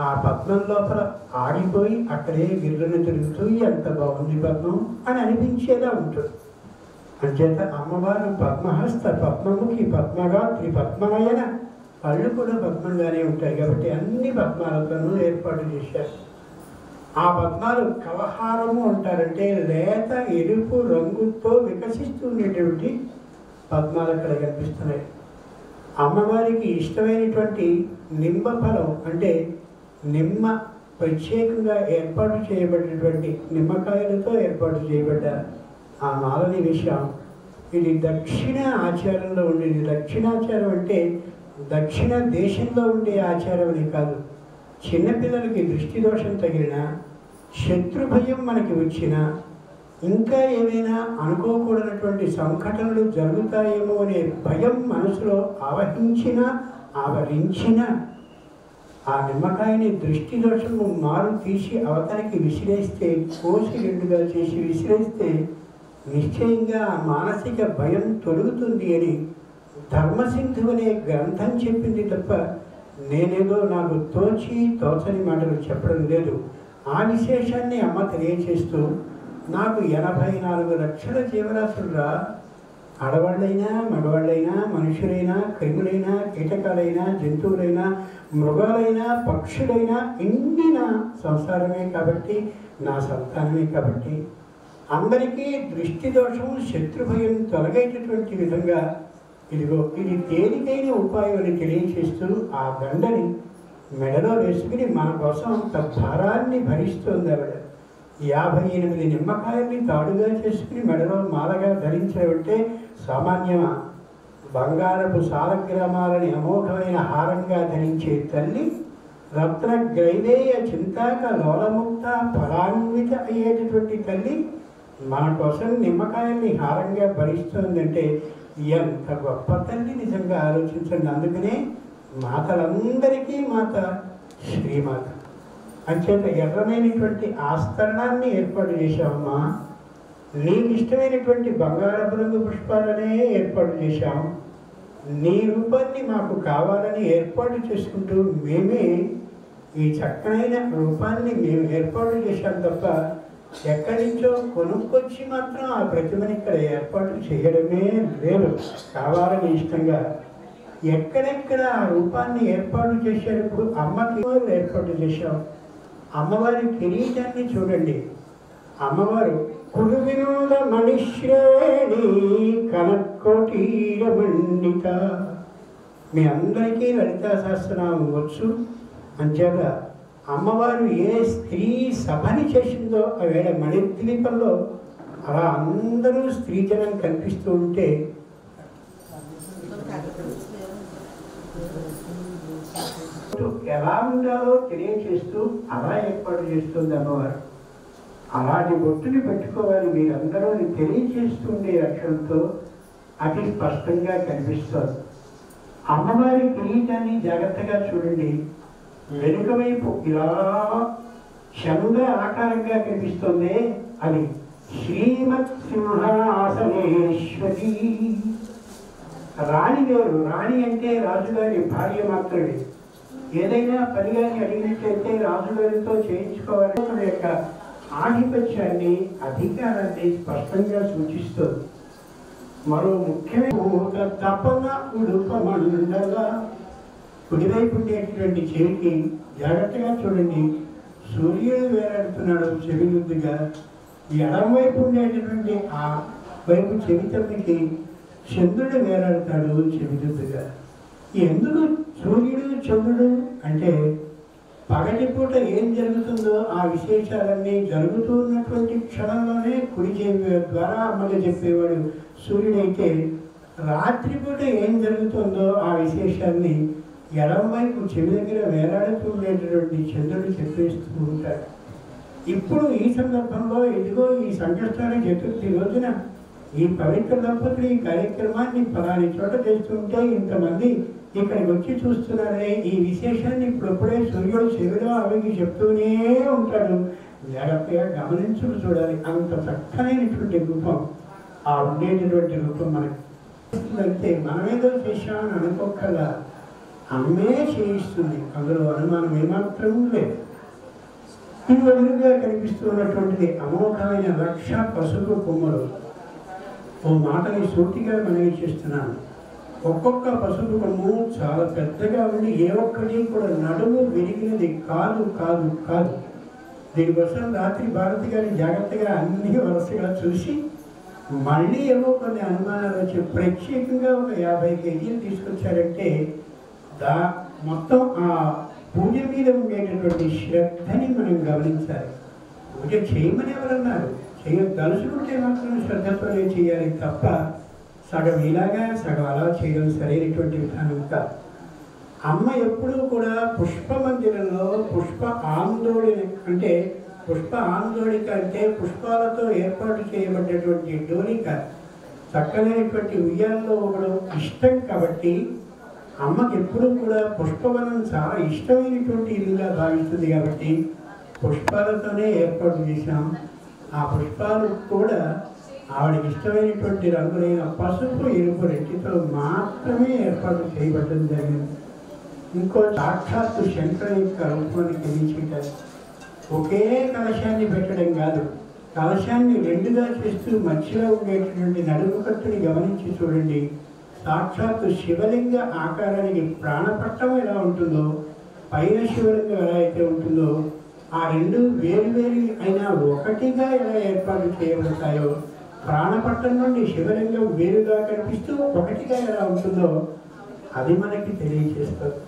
ఆ పద్మం లోపల ఆగిపోయి అక్కడే గిర్రన తిరుగుతూ ఎంత బాగుంది పద్మం అని అనిపించేలా ఉంటుంది. అంచేత అమ్మవారు పద్మహస్త, పద్మముఖి, పద్మగాత్రి, పద్మనయన, కళ్ళు కూడా పద్మంగానే ఉంటాయి. కాబట్టి అన్ని పద్మాలతోనూ ఏర్పాటు చేశారు. ఆ పద్మాలు కలహారము అంటారంటే లేత ఎరుపు రంగుతో వికసిస్తూ ఉండేటువంటి పద్మాలు అక్కడ కనిపిస్తున్నాయి. అమ్మవారికి ఇష్టమైనటువంటి నిమ్మ ఫలం అంటే నిమ్మ ప్రత్యేకంగా ఏర్పాటు చేయబడినటువంటి నిమ్మకాయలతో ఏర్పాటు చేయబడ్డ ఆ మాలని విషయం. ఇది దక్షిణ ఆచారంలో ఉండేది. దక్షిణాచారం అంటే దక్షిణ దేశంలో ఉండే ఆచారం అని కాదు. చిన్నపిల్లలకి దృష్టి దోషం తగిలినా, శత్రుభయం మనకి వచ్చినా, ఇంకా ఏమైనా అనుకోకూడనటువంటి సంఘటనలు జరుగుతాయేమో అనే భయం మనసులో ఆవరించిన ఆ నిమ్మకాయని దృష్టి దోషము మారు తీసి అవతలికి విసిరేస్తే, కోసి రెండుగా చేసి విసిరేస్తే నిశ్చయంగా ఆ మానసిక భయం తొలుగుతుంది అని ధర్మసింధు అనే గ్రంథం చెప్పింది తప్ప నేనేదో నాకు తోచని మాటలు చెప్పడం లేదు. ఆ విశేషాన్ని అమ్మ తెలియచేస్తూ, నాకు 84 లక్షల జీవరాశులురా, ఆడవాళ్ళైనా మగవాళ్ళైనా మనుషులైనా క్రిములైనా కీటకాలైనా జంతువులైనా మృగాలైనా పక్షులైనా ఇన్ని నా సంసారమే కాబట్టి, నా సంతానమే కాబట్టి అందరికీ దృష్టి దోషం శత్రుభయం తొలగేటటువంటి విధంగా ఇదిగో ఇది తేలికైన ఉపాయం అని తెలియచేస్తూ ఆ దండని మెడలో వేసుకుని మన కోసం అంత భారాన్ని భరిస్తోంది ఆవిడ. 58 నిమ్మకాయల్ని తాడుగా చేసుకుని మెడలో మాలగా ధరించబట్టే సామాన్యమా? బంగారపు సాలగ్రామాలని అమోఘమైన హారంగా ధరించే తల్లి రత్న గ్రైవేయ చింతాక లోలముక్త ఫలాన్విత అయ్యేటటువంటి తల్లి మన కోసం నిమ్మకాయల్ని హారంగా భరిస్తోందంటే ఎంత గొప్ప తల్లి! నిజంగా ఆలోచించండి. అందుకనే మాతలందరికీ మాత శ్రీమాత. అంచేత ఎర్రమైనటువంటి ఆస్తరణాన్ని ఏర్పాటు చేశామమ్మా. నీకు ఇష్టమైనటువంటి బంగారపు రంగు పుష్పాలనే ఏర్పాటు చేశాం. నీ రూపాన్ని మాకు కావాలని ఏర్పాటు చేసుకుంటూ మేమే ఈ చక్కనైన రూపాన్ని మేము ఏర్పాటు చేశాం తప్ప ఎక్కడి నుంచో కొనుక్కొచ్చి మాత్రం ఆ ప్రతిమని ఇక్కడ ఏర్పాటు చేయడమే లేదు. కావాలని ఇష్టంగా ఎక్కడెక్కడ ఆ రూపాన్ని ఏర్పాటు చేసేటప్పుడు అమ్మకి ఏర్పాటు చేశాం. అమ్మవారి కిరీటాన్ని చూడండి. అమ్మవారు కురువినుల మణిశ్రేణి కనకోటీర మండిత. మీ అందరికీ లలితా సహస్రనామం వచ్చు. అంచేత అమ్మవారు ఏ స్త్రీ సభని చేసిందో ఆ వేళ మణిద్వీపంలో అలా అందరూ స్త్రీజనం కనిపిస్తూ ఉంటే ఎలా ఉండాలో తెలియచేస్తూ అలా ఏర్పాటు చేస్తుంది అమ్మవారు. అలాంటి బొట్టుని పెట్టుకోవాలి మీరందరూ తెలియచేస్తుండే లక్ష్యంతో అతి స్పష్టంగా కనిపిస్తుంది. అమ్మవారి కిరీటాన్ని జాగ్రత్తగా చూడండి. వెనుక వైపు ఇలా చంద్ర ఆకారంగా కనిపిస్తుంది. అది శ్రీమత్సింహాసనేశ్వరీ. రాణి వేరు. రాణి అంటే రాజుగారి భార్య మాత్రమే. ఏదైనా పని కానీ అడిగినట్లయితే రాజుగారితో చేయించుకోవాలని తన యొక్క ఆధిపత్యాన్ని, అధికారాన్ని స్పష్టంగా సూచిస్తుంది. మరో ముఖ్యమైన తపన ఉడుప మండల, కుడివైపు ఉండేటువంటి చెవికి జాగ్రత్తగా చూడండి, సూర్యుడు వేలాడుతున్నాడు చెవిలుద్దుగా. ఎడం వైపు ఉండేటటువంటి ఆ వైపు చెవితమ్మికి చంద్రుడు వేలాడతాడు చెవిలుద్దుగా. ఎందుకు సూర్యుడు చంద్రుడు అంటే పగటిపూట ఏం జరుగుతుందో ఆ విశేషాలన్నీ జరుగుతూ ఉన్నటువంటి క్షణంలోనే కుడి చెవి ద్వారా అమ్మగా చెప్పేవాడు సూర్యుడైతే, రాత్రిపూట ఏం జరుగుతుందో ఆ విశేషాన్ని ఎడం వైపు చెవి దగ్గర వేలాడుతూ ఉండేటటువంటి చంద్రుడు చెప్పేస్తూ ఉంటాడు. ఇప్పుడు ఈ సందర్భంలో ఇదిగో ఈ సంకష్టాల చతుర్థి రోజున ఈ పవిత్ర దంపతులు ఈ కార్యక్రమాన్ని పలాని చోట చేస్తుంటే ఇంతమంది ఇక్కడికి వచ్చి చూస్తున్నారనే ఈ విశేషాన్ని ఇప్పుడప్పుడే సూర్యుడు చెవిలో అవికి చెప్తూనే ఉంటాడు. జాగ్రత్తగా గమనించుకు చూడాలి. అంత చక్కనైనటువంటి రూపం, ఆ ఉండేటటువంటి రూపం మనకి అంటే మనమేదో చేశామని అనుకోకల్లా అమ్మే చేయిస్తుంది. అందులో అనుమానం ఏమాత్రం లేదు. ఈ ఎదురుగా కనిపిస్తున్నటువంటిది అమోఘమైన 1,00,000 పసుపు కొమ్మలు. ఓ మాటని సూటిగా మనవి చేస్తున్నాను. ఒక్కొక్క పసుపు కొమ్ము చాలా పెద్దగా ఉండి ఏ ఒక్కటి కూడా నడుము విరిగినది కాదు కాదు కాదు. దీనికోసం రాత్రి భారతి గారి జాగ్రత్తగా అన్ని వరుసగా చూసి మళ్ళీ ఏవో కొన్ని అనుమానాలు వచ్చి ప్రత్యేకంగా ఒక 50 కేజీలు తీసుకొచ్చారంటే మొత్తం ఆ పూజ మీద ఉండేటటువంటి శ్రద్ధని మనం గమనించాలి. పూజ చేయమని ఎవరన్నారు? తలుచుకుంటే మాత్రం శ్రద్ధతోనే చేయాలి తప్ప సగం ఇలాగా సగం అలా చేయడం సరైనటువంటి విధానం కాదు. అమ్మ ఎప్పుడూ కూడా పుష్ప మందిరంలో పుష్ప ఆందోళన అంటే పుష్పాలతో ఏర్పాటు చేయబడ్డటువంటి డోలిక చక్కనైనటువంటి ఉయ్యాల్లో ఒకడు ఇష్టం కాబట్టి అమ్మకి ఎప్పుడూ కూడా పుష్పవనం చాలా ఇష్టమైనటువంటి ఇల్లుగా భావిస్తుంది కాబట్టి పుష్పాలతోనే ఏర్పాటు చేశాం. ఆ పుష్పాలు కూడా ఆవిడకి ఇష్టమైనటువంటి రంగులైన పసుపు, ఎరుపు రెంటితో మాత్రమే ఏర్పాటు చేయబడడం జరిగింది. ఇంకో సాక్షాత్తు శంకరుని యొక్క రూపాన్ని తెలియచేయటం, ఒకే కలశాన్ని పెట్టడం కాదు, కలశాన్ని 2గా చేస్తూ మధ్యలో ఉండేటటువంటి నడుము కట్టుని గమనించి చూడండి. సాక్షాత్తు శివలింగ ఆకారానికి ప్రాణపట్టం ఎలా ఉంటుందో, పైన శివలింగం ఎలా అయితే ఉంటుందో, ఆ 2 వేరు అయినా ఒకటిగా ఎలా ఏర్పాటు చేయబడతాయో, ప్రాణపట్టం నుండి శివలింగం వేరుగా కనిపిస్తూ ఒకటిగా ఎలా ఉంటుందో అది మనకి తెలియజేస్తుంది.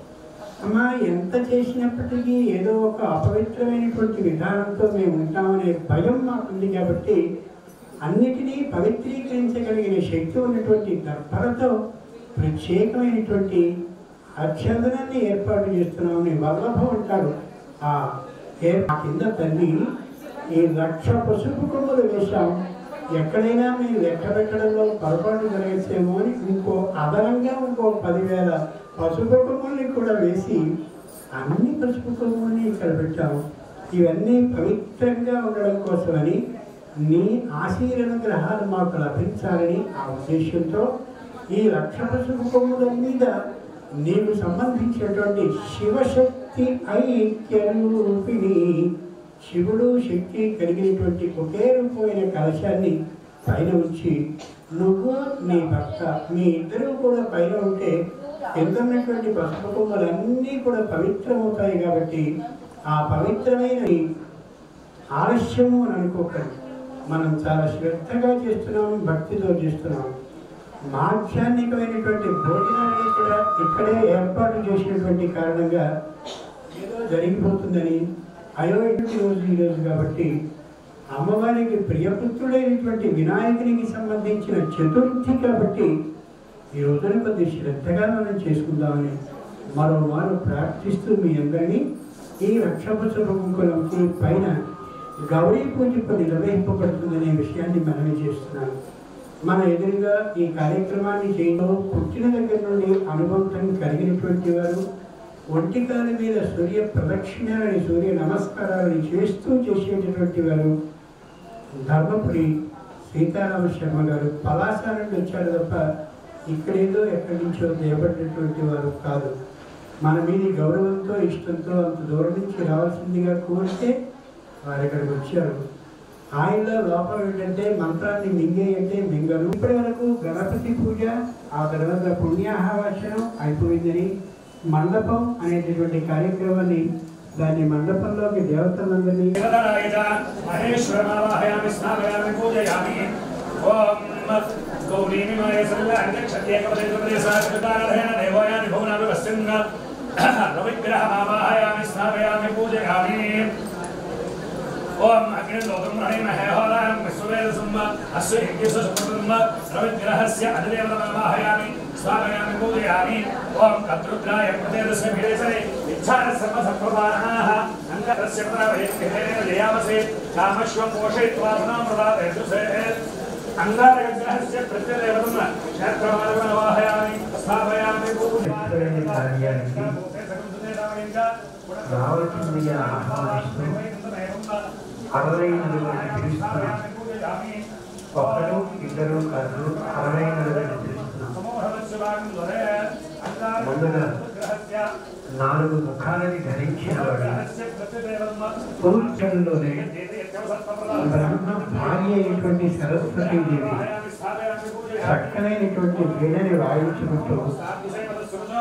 అమ్మా ఎంత చేసినప్పటికీ ఏదో ఒక అపవిత్రమైనటువంటి విధానంతో మేము ఉంటామనే భయం మాకుంది కాబట్టి అన్నిటినీ పవిత్రీకరించగలిగిన శక్తి ఉన్నటువంటి దర్భలతో ప్రత్యేకమైనటువంటి అర్చందనాన్ని ఏర్పాటు చేస్తున్నామని వల్లభం అంటారు. ఆ కింద తల్లి ఈ 1,00,000 పసుపు కొమ్ములు వేశాం, ఎక్కడైనా మీరు లెక్క పెట్టడంలో పొరపాటు జరగచ్చేమో అని ఇంకో 10,000 పసుపు కొమ్ముల్ని కూడా వేసి అన్ని పసుపు కొమ్ముల్ని ఇక్కడ పెట్టాము. ఇవన్నీ పవిత్రంగా ఉండడం కోసమని నీ ఆశీర్వాద మాకు లభించాలని ఆ ఉద్దేశంతో ఈ 1,00,000 పసుపు కొమ్ముల మీద నీకు సంబంధించినటువంటి శివశక్తి ఐక్యరూపిణి, శివుడు శక్తి కలిగినటువంటి ఒకే రూపమైన కలశాన్ని పైన ఉంచి నువ్వు నీ భర్త మీ ఇద్దరూ కూడా పైన ఉంటే ఎందున్నటువంటి పసుపు కొమ్మలన్నీ కూడా పవిత్రమవుతాయి. కాబట్టి ఆ పవిత్రమైన ఆలస్యము అని అనుకోకండి. మనం చాలా శ్రద్ధగా చేస్తున్నాము, భక్తితో చేస్తున్నాము. మాధ్యాన్నికమైనటువంటి భోజనాన్ని కూడా ఇక్కడే ఏర్పాటు చేసినటువంటి కారణంగా ఏదో జరిగిపోతుందని అయోటి రోజు ఈరోజు కాబట్టి అమ్మవారికి ప్రియపుత్రుడైనటువంటి వినాయకునికి సంబంధించిన చతుర్థి కాబట్టి ఈ రోజున కొద్ది శ్రద్ధగా మనం చేసుకుందామని మరోమారు ప్రార్థిస్తూ మీ అందరినీ ఈ 1,00,000 కుంకుమకి పైన గౌరీ పూజ నిర్వహింపబడుతుందనే విషయాన్ని మనమే చేస్తున్నాను. మన ఎదురుగా ఈ కార్యక్రమాన్ని చేయడం పుట్టిన దగ్గర నుండి అనుభవం కలిగినటువంటి వారు ఒంటికాల మీద సూర్య ప్రదక్షిణాలని, సూర్య నమస్కారాలని చేస్తూ చేసేటటువంటి వారు ధర్మపురి సీతారామ శర్మ గారు పలాస నుండి వచ్చాడు తప్ప ఇక్కడేదో ఎక్కడి నుంచో చేయబడినటువంటి వారు కాదు. మన మీద గౌరవంతో ఇష్టంతో అంత దూరం నుంచి రావాల్సిందిగా కోరితే వారు ఇక్కడికి వచ్చారు. ఆయనలో లోపం ఏంటంటే మంత్రాన్ని మింగేయంటే మింగరు. ఇప్పటి వరకు గణపతి పూజ, ఆ తర్వాత పుణ్యాహవాచనం అయిపోయిందని మండపం అనేటటువంటి కార్యక్రమాన్ని దాని మండపంలోకి దేవతలందరినీ ओम अग्निलोकं प्रणीमहे होरां विश्ववेदसुम्म अस्य यज्ञस्य सुकृतम् रविग्रहस्य अधिदेवतमावाहयामि स्वामयामि पूजयामि ओम कद्रुद्राय प्रतेदस्य विदेशरे इच्छाः सर्वसम्प्रदानाः अङ्गरस्य प्रवैक्यतेन जयामसे कामश्वं पोषयित्वा पुनः प्रदातयतुसे अङ्गारग्रहस्य प्रत्यदेवतं क्षेत्रमार्गमावाहयामि स्थापयामि पूजयामि రావాల్సిందిగా ఆహ్వానిస్తూ అరవైనటువంటి పిలుస్తున్నాం. ఒకరు ఇద్దరు కాదు, 60 పిలుస్తున్నాం. ముందుగా 4 ముఖాలని ధరించిన వాడు పురుషుల్లోనే బ్రహ్మ భార్య అయినటువంటి సరస్వతీదేవి చక్కనైనటువంటి వీణని వాయించుకుంటూ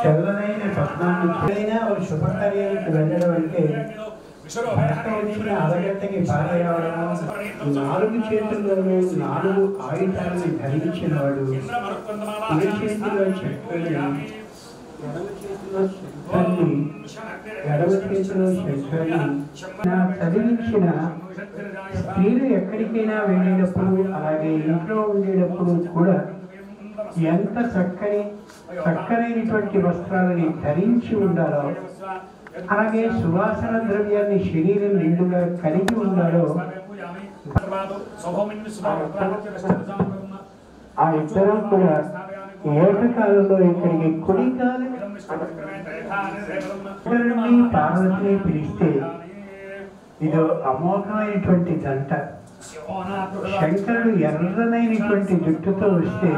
తెల్లనైన పద్నాన్ని ఏదైనా ఒక శుభకార్యానికి వెళ్ళడం అంటే భర్త వచ్చిన అరగంటకి భార్య రావడం, 4 చేతుల్లోనూ 4 ఆయుధాలను ధరించిన వాడు కుడి చేతిలో చక్రాన్ని, ఎడమ చేతిలో శంఖాన్ని చదివించిన స్త్రీలు ఎక్కడికైనా వెళ్ళేటప్పుడు అలాగే ఇంట్లో ఉండేటప్పుడు కూడా ఎంత చక్కనైనటువంటి వస్త్రాలని ధరించి ఉండాలో, అలాగే సువాసన ద్రవ్యాన్ని శరీరం నిండుగా కలిగి ఉండాలో ఆ ఇద్దరు కూడా ఏకకాలంలో ఇక్కడికి కుడికాలని పార్వతిని పిలిస్తే ఇదో అమోఘమైనటువంటి జంట. శంకరుడు ఎర్రనైనటువంటి జుట్టుతో వస్తే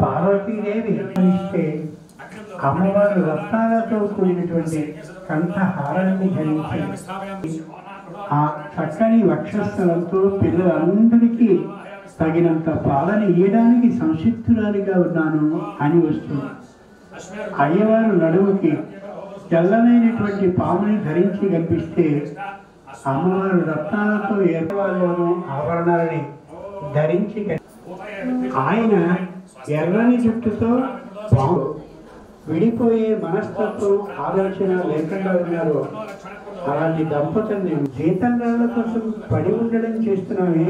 పార్వతీదేవి ఇస్తే అమ్మవారు రత్నాలతో కూడినటువంటి కంఠహారాన్ని ధరించి ఆ చక్కని వక్షస్థలంతో పిల్లలందరికీ తగినంత పాలన ఇయ్యడానికి సంసిద్ధురాలిగా ఉన్నాను అని వస్తుంది. అయ్యవారు నడుముకి తెల్లనైనటువంటి పాముని ధరించి కనిపిస్తే అమ్మవారు రత్నాలతో ఏర్పాటులోనూ ఆభరణాలని ధరించి ఆయన ఎర్రని జుట్టుతో విడిపోయే మనస్తత్వం ఆలోచన లేకుండా ఉన్నారు. అలాంటి దంపతుల్ని జీతంగాళ్ళ కోసం పడి ఉండడం చేస్తున్నామే.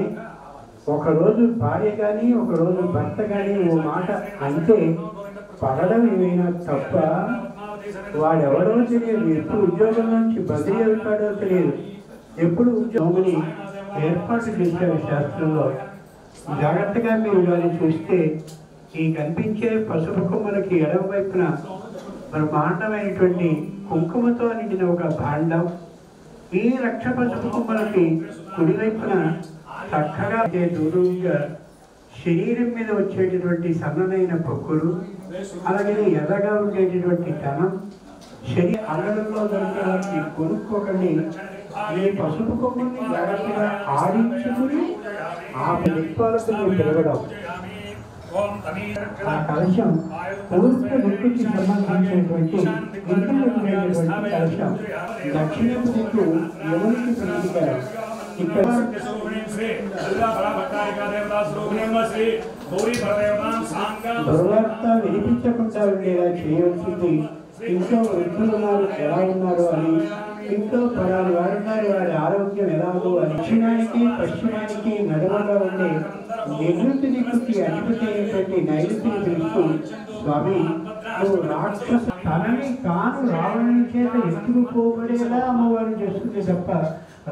ఒకరోజు భార్య కానీ ఒకరోజు భర్త కానీ ఓ మాట అంటే పడడం ఏమైనా తప్ప వాడెవడో తెలియదు, ఎప్పుడు ఉద్యోగం నుంచి బదిలీ అవుతాడో తెలియదు, ఎప్పుడు ఉద్యోగంని ఏర్పాటు చేశారు శాస్త్రంలో. జాగ్రత్తగా మీరు వారిని చూస్తే ఈ కనిపించే పసుపు కొమ్మలకి ఎడమ వైపున బ్రహ్మాండమైనటువంటి కుంకుమతో నిండిన ఒక భాండం, ఈ రక్ష పసుపు కొమ్మలకి కుడివైపున చక్కగా దూరంగా శరీరం మీద వచ్చేటటువంటి సన్ననైన పొక్కులు, అలాగే ఎర్రగా ఉండేటటువంటి ధనం, శరీర అంగడంలో దొరికేవాటిని కొనుక్కోకండి. ఈ పసుపు కొమ్మల్ని జాగ్రత్తగా ఆడించుకుని ఆ వ్యక్తులకు పెరగడం. ఆ కలశం పూర్తి వృత్తికి సంబంధించినటువంటి ఉండేటువంటి కలశం దక్షిణపు దిక్కు ఎవరికి ప్రీతిగా. ఇక్కడ దుర్వార్త వినిపించకుండా ఉండేలా చేయవలసింది. ఇంట్లో వృద్ధులు ఎలా ఉన్నారు అని, ఇంట్లో పలాని వారున్నారు వారి ఆరోగ్యం ఎలాగో అని. దక్షిణానికి పశ్చిమానికి నడుమగా ఉండే నివృత్తి దిక్కుకి అధిపతి అయినటువంటి నైరుతిని పిలుస్తూ, స్వామి నువ్వు రాక్షస తనని తాను రావణుని చేత ఎత్తుకుపోబడేలా అమ్మవారు చేస్తుంది తప్ప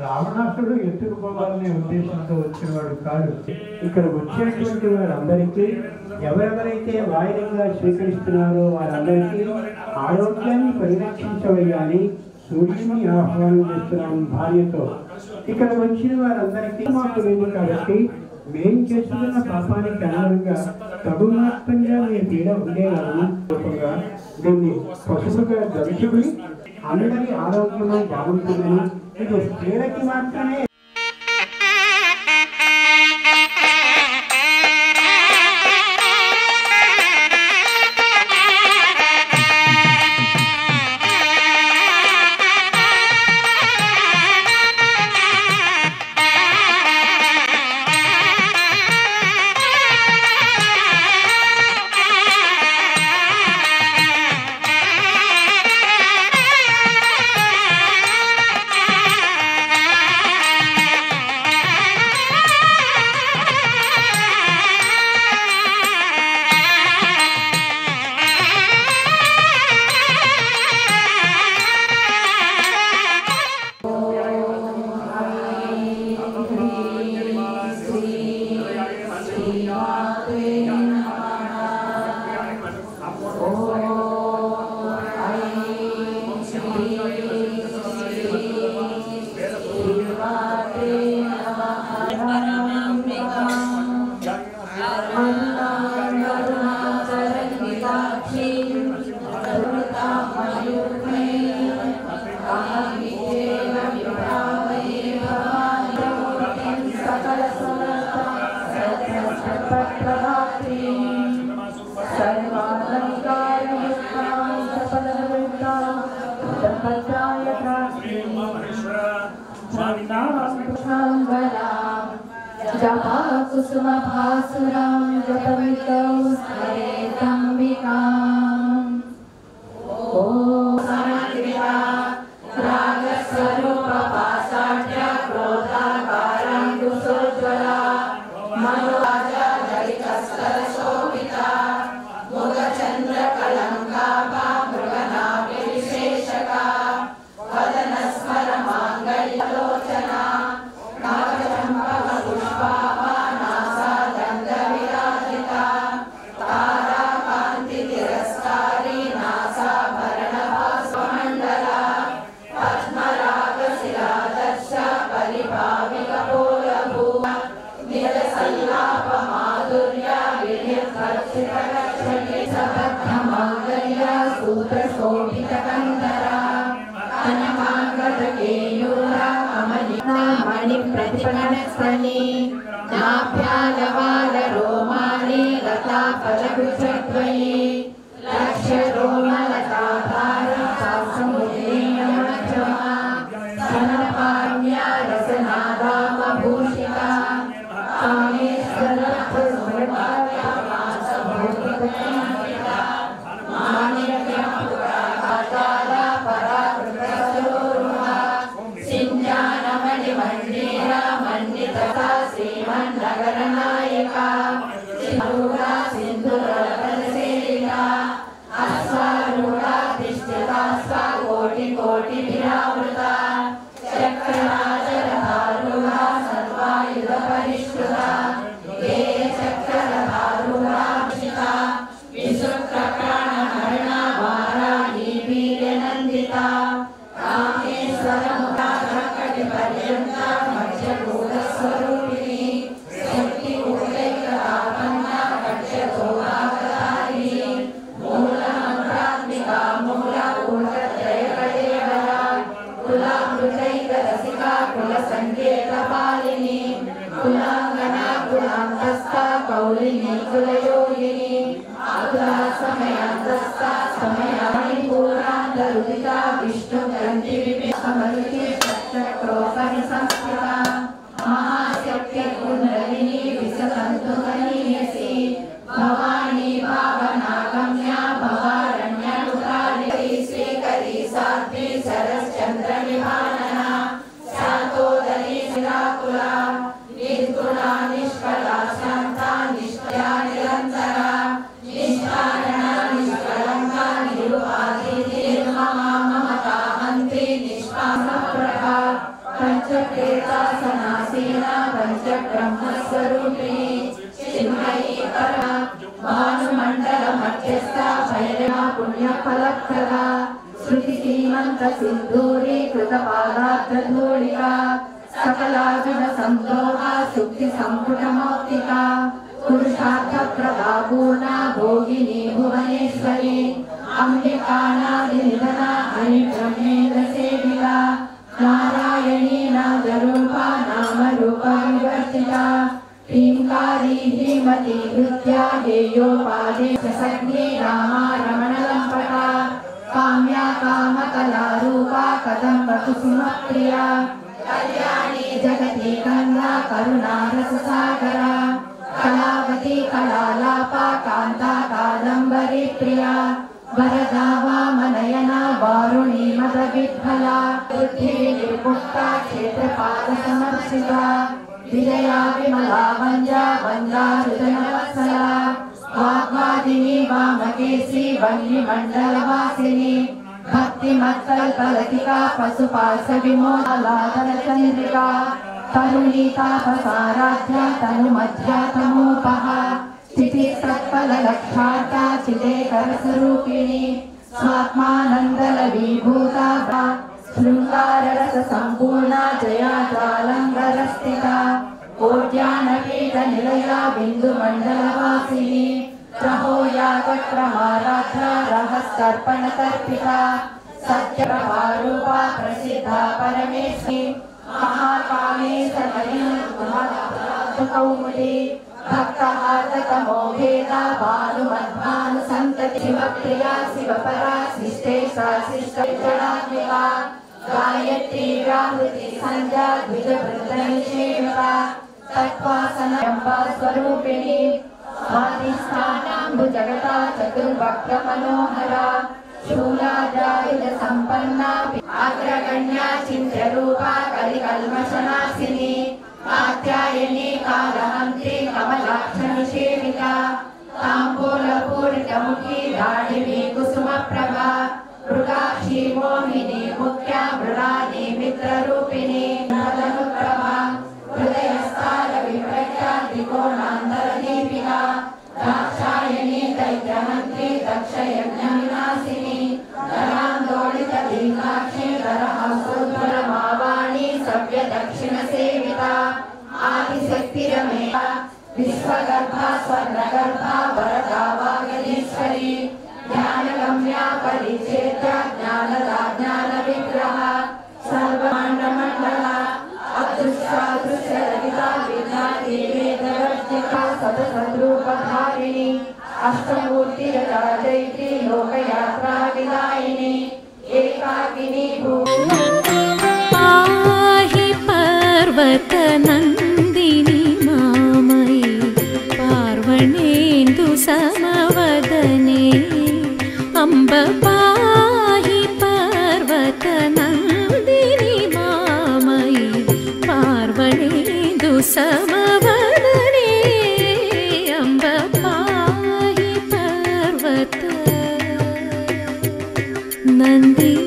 రావణాసుడు ఎత్తుకుపోవాలనే ఉద్దేశంతో వచ్చినవాడు కాదు. ఇక్కడ వచ్చేటువంటి వారందరికీ ఎవరెవరైతే వాయిదంగా స్వీకరిస్తున్నారో వారందరికీ ఆరోగ్యాన్ని పరిరక్షించవయ్యాని సూర్యుని ఆహ్వానం చేస్తున్నాం భార్యతో. ఇక్కడ వచ్చిన వారందరికీ మాకు లేదు కాబట్టి మేం చేస్తున్న పాపానికి అనుగుణంగా తగుమాత్రంగా మీ పీడ ఉండేలాగా దీన్ని పశువుగా దర్శకుని అందరి ఆరోగ్యమై బాగుంటుందని ఇది స్త్రీలకి మాత్రమే. जपा कुसुम भासुरां जपवितौ स्मरेदम्बिकाम्। ॐ समन्विता रागस्वरूप पाषाढ्य क्रोधाकारां कुसोज्ज्वला मनोराजा ललितस्तरशोभिता मुखचन्द्रकलङ्काभा मृगनाभिविशेषका वदनस्मर माङ्गल्यलोचना प्रतिपन्नस्तने नाभ्यालवाल रोमाणि लता फलकुचद्वये लक्ष्य रोमलताधारा समुद्रेणमध्यमा सनपान्या रसनादामभूषिता श्रीमन्नगरनायिका सिन्धुरसेविका अश्वारूढा तिष्ठिता कोटिकोटिभिरावृता चक्रराजधारूढा सर्वायुधपरिष्कृता चक्रधारूढा विशुक्रप्राणहरणा वाराही वीर्यनन्दिता कामेश्वरमुखा कटिपर्यन्ता मध्यभूतस्वरूपिणी शक्ति उदैकतापन्ना कक्षगोभागधारिणी मूलमन्त्रात्मिका मूला ऊर्ध्वत्रयकलेवरा कुलामृतैकरसिका कुलसङ्केतपालिनी कुलाङ्गना कुलान्तस्था कौलिनी कुलयोगिनी अकुला समयान्तस्था समयामणिपूरान्तरुदिता विष्णुग्रन्थिविमरुति चक्रोपरि संस्कृता महाशक्ति कुण्डलिनी विसतन्तुकनीयसी भवानी भावनागम्या भवारण्यनुकारिणी श्रीकरी साध्वी शरश्चन्द्रविभानना शान्तोदरी शिराकुला निर्गुणा निष्कला शान्ता निष्ठया निरन्तरा निष्कारणा निष्कलङ्का निरुपाधि निर्ममा ममता मन्त्री निष्कामप्रभा पंचप्रेतासनासीना पंचब्रह्मस्वरूपिणी चिन्मयी परा भानुमण्डल मध्यस्था भैरवा पुण्यफलप्रदा श्रुति सीमंत सिंदूरी कृत पादाब्धूलिका सकलार्जुन संदोहा सुक्ति संपुट मौक्तिका पुरुषार्थ प्रदा पूर्णा भोगिनी भुवनेश्वरी अंबिकानादिनिधना हरिब्रह्मेन्द्र सेविका नारायणी नादरूपा नामरूपा विवर्तिता ह्रींकारी ह्रीमती हृद्या हेयोपादे सज्ञे रामा रमणलंपटा काम्या कामकलारूपा कदम्ब कुसुमप्रिया कल्याणी जगती कन्या करुणा रससागरा कलावती कलालापा कांता कादम्बरी प्रिया वरदा वामनयना वारुणी मदविह्वला बुद्धि निर्मुक्ता क्षेत्रपाल समर्शिता विजया विमला वंजा वंदा हृदयवत्सला वाग्वादिनी वामकेशी वह्निमण्डलवासिनी भक्तिमत्कल्पलतिका पशुपाश विमोलाधर चन्द्रिका तरुणी तापसाराध्या तनुमध्या तमोपः स्थितिसत्फललक्षार्था चिदेकरस्वरूपिणी स्वात्मानन्दलवीभूता शृङ्गाररससम्पूर्णा जया ज्वालङ्गरस्थिता कोट्यानपीठनिलया बिन्दुमण्डलवासिनी रहोयागक्रमाराध्या रहस्कर्पणतर्पिता सत्यप्रभारूपा प्रसिद्धा परमेश्वरी महाकामे कौमुदी भक्तहार्दकमोहेदा भानुमद्भानुसन्तति शिवप्रिया शिवपरा शिष्टेशा शिष्टजनात्मिका गायत्री व्याहृति संध्या द्विजवृन्दनिषेविका तत्त्वासनम्बा स्वरूपिणी स्वाधिष्ठानाम्बुजगता चतुर्वक्त्रमनोहरा शूलाजायुध संपन्ना अग्रगण्या चिन्त्यरूपा कलिकल्मषनाशिनी कात्यायनी कालहन्त्री कमलाक्षनिषेविता ताम्बूलपूरितमुखी दाढिवी कुसुमप्रभा मृगाक्षी मोहिनी मुख्या मृडानी मित्ररूपिणी नदनुप्रभा हृदयस्थाल विप्रख्या त्रिकोणान्तरदीपिका दाक्षायणी दैत्यहन्त्री दक्षयज्ञविनाशिनी धरान्दोलितदीर्घाक्षी दरहसोज्ज्वलमावाणी सव्यदक्षिणसेविता आदिशक्तिरमेया विश्वगर्भा स्वर्णगर्भा वरदा वागीश्वरी ज्ञानगम्या परिचेत्या ज्ञानदा ज्ञानविग्रहा सर्वमण्डमण्डला अदृश्यादृश्यरहिता विज्ञाति वेदवर्तिका सदसद्रूपधारिणी अष्टमूर्तिरचयित्री लोकयात्रा विदायिनी एकाकिनी पाहि पर्वतनन्दिनी मामयि पार्वणेन्दु समवदने अम्ब पाहि पर्वतनन्दिनी मामयि पार्वणेन्दु समवदने अम्ब पाहि पर्वत नन्दिनी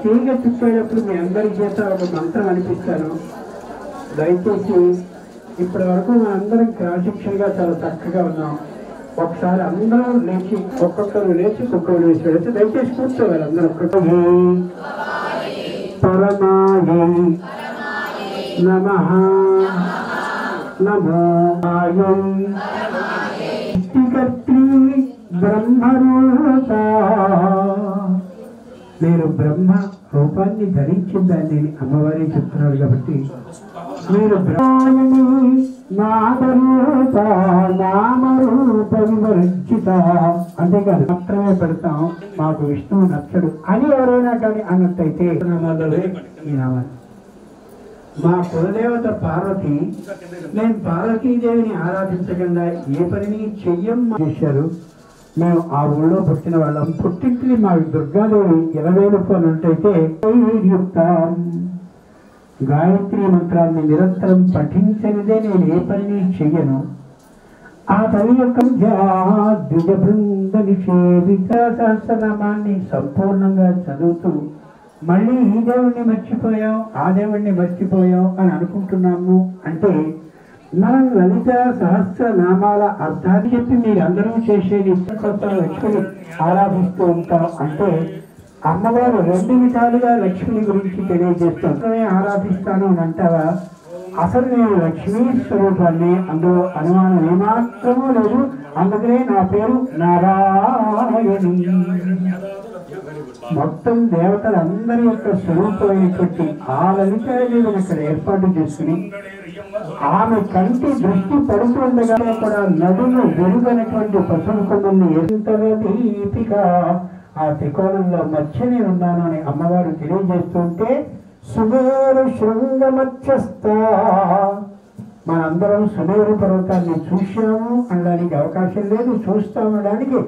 తీగ తిప్పేటప్పుడు మీ అందరి చేత ఒక మంత్రం అనిపిస్తాను. దయచేసి ఇప్పటి వరకు మనందరం క్రమశిక్షణగా చాలా చక్కగా ఉన్నాం. ఒకసారి అందరూ లేచి ఒక్కొక్కరు లేచి ఒక్కొక్కరు వేసి వెళితే దయచేసి కూర్చోవాలి అందరూ. ఒక్కొక్కరు పరమాయే నమః నమో ఆయం సృష్టికర్త్రి బ్రహ్మరూపా. నేను బ్రహ్మ రూపాన్ని ధరించిందని అమ్మవారి చెప్తున్నాడు కాబట్టి మీరు బ్రహ్మని నామరూప నామరూప వివర్జిత అంతేకాదు మాత్రమే పెడతాం. మాకు విష్ణువు నచ్చడు అని ఎవరైనా కానీ అన్నట్టయితే ఈ నామాన్ని మా కులదేవత పార్వతి, నేను పార్వతీదేవిని ఆరాధించకుండా ఏ పనిని చెయ్యం చేశారు. మేము ఆ ఊళ్ళో పుట్టిన వాళ్ళం. పుట్టింటిని మా దుర్గాదేవి 20 రూపాయలు ఉంటైతే గాయత్రి మంత్రాన్ని నిరంతరం పఠించనిదే నేను ఏ పని చెయ్యను. ఆ తల్లి యొక్క ద్విజ బృంద నిషేవిత సహస్రనామాన్ని సంపూర్ణంగా చదువుతూ మళ్ళీ ఈ దేవుణ్ణి మర్చిపోయాం, ఆ దేవుణ్ణి మర్చిపోయాం అని అనుకుంటున్నాము. అంటే మనం లలిత సహస్రనామాల అర్థాన్ని చెప్పి మీరందరూ చేసేది కొత్త లక్ష్మిని ఆరాధిస్తూ ఉంటాం. అంటే అమ్మవారు 2 విధాలుగా లక్ష్మిని గురించి తెలియజేస్తాను. ఆరాధిస్తాను అని అంటావా? అసలు నేను లక్ష్మీ స్వరూపాన్ని, అందులో అనుమానం ఏమాత్రమూ లేదు. అందుకనే నా పేరు నారాయణి. మొత్తం దేవతలందరి యొక్క స్వరూపమైనటువంటి ఆ లలితాదేవిని అక్కడ ఏర్పాటు చేసుకుని ఆమె కంటి దృష్టి పడుతుండగా కూడా నదులు వెలుగనటువంటి పసుపు కొమ్మల్ని దీపిక ఆ త్రికోణంలో మధ్యనే ఉన్నాను అని అమ్మవారు తెలియజేస్తుంటే సుమేరు శృంగ మధ్యస్థ మనందరం సుమేరు పర్వతాన్ని చూసాము అనడానికి అవకాశం లేదు, చూస్తామనడానికి